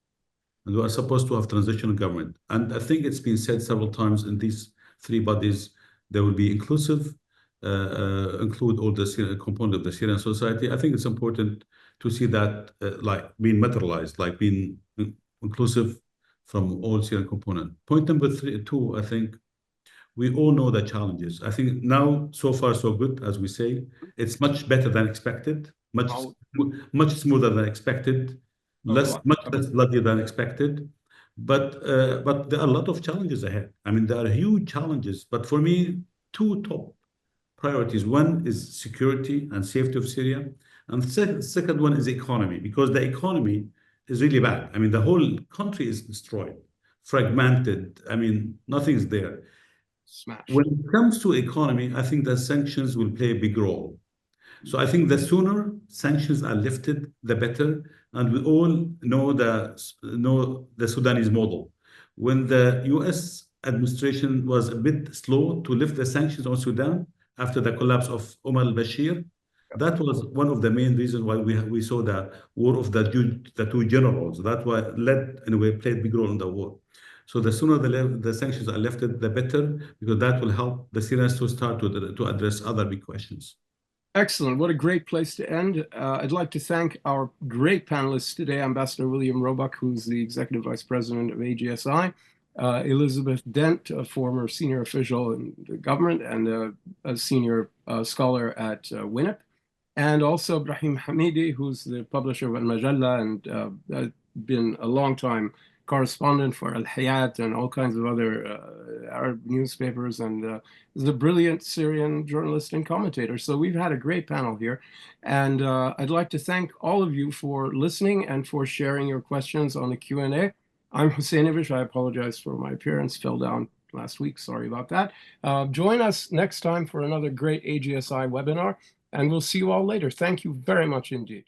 And we are supposed to have transitional government. And I think it's been said several times in these 3 bodies, they will be inclusive, include all the components of the Syrian society. I think it's important to see that like being materialized, like being inclusive from all Syrian components. Point number 2, I think we all know the challenges. I think now, so far, so good, as we say. It's much better than expected. Much smoother than expected, much less bloody than expected, but there are a lot of challenges ahead. I mean, there are huge challenges, but for me, 2 top priorities. One is security and safety of Syria, and the second one is economy, because the economy is really bad. I mean, the whole country is destroyed, fragmented. I mean, nothing's there. Smash. When it comes to economy, I think that sanctions will play a big role. So I think the sooner sanctions are lifted, the better. And we all know the Sudanese model. When the U.S. administration was a bit slow to lift the sanctions on Sudan after the collapse of Omar al-Bashir, That was one of the main reasons why we saw the war of the two generals. That why led, in a way, played a big role in the war. So the sooner the sanctions are lifted, the better, because that will help the Syrians to start to address other big questions. Excellent. What a great place to end. I'd like to thank our great panelists today, Ambassador William Roebuck, who's the Executive Vice President of AGSI, Elizabeth Dent, a former senior official in the government and a senior scholar at WINEP, and also Ibrahim Hamidi, who's the publisher of Majalla and been a long time correspondent for Al-Hayat and all kinds of other Arab newspapers, and is a brilliant Syrian journalist and commentator. So we've had a great panel here. And I'd like to thank all of you for listening and for sharing your questions on the Q&A. I'm Hussein Ibish. I apologize for my appearance. Fell down last week. Sorry about that. Join us next time for another great AGSI webinar, and we'll see you all later. Thank you very much indeed.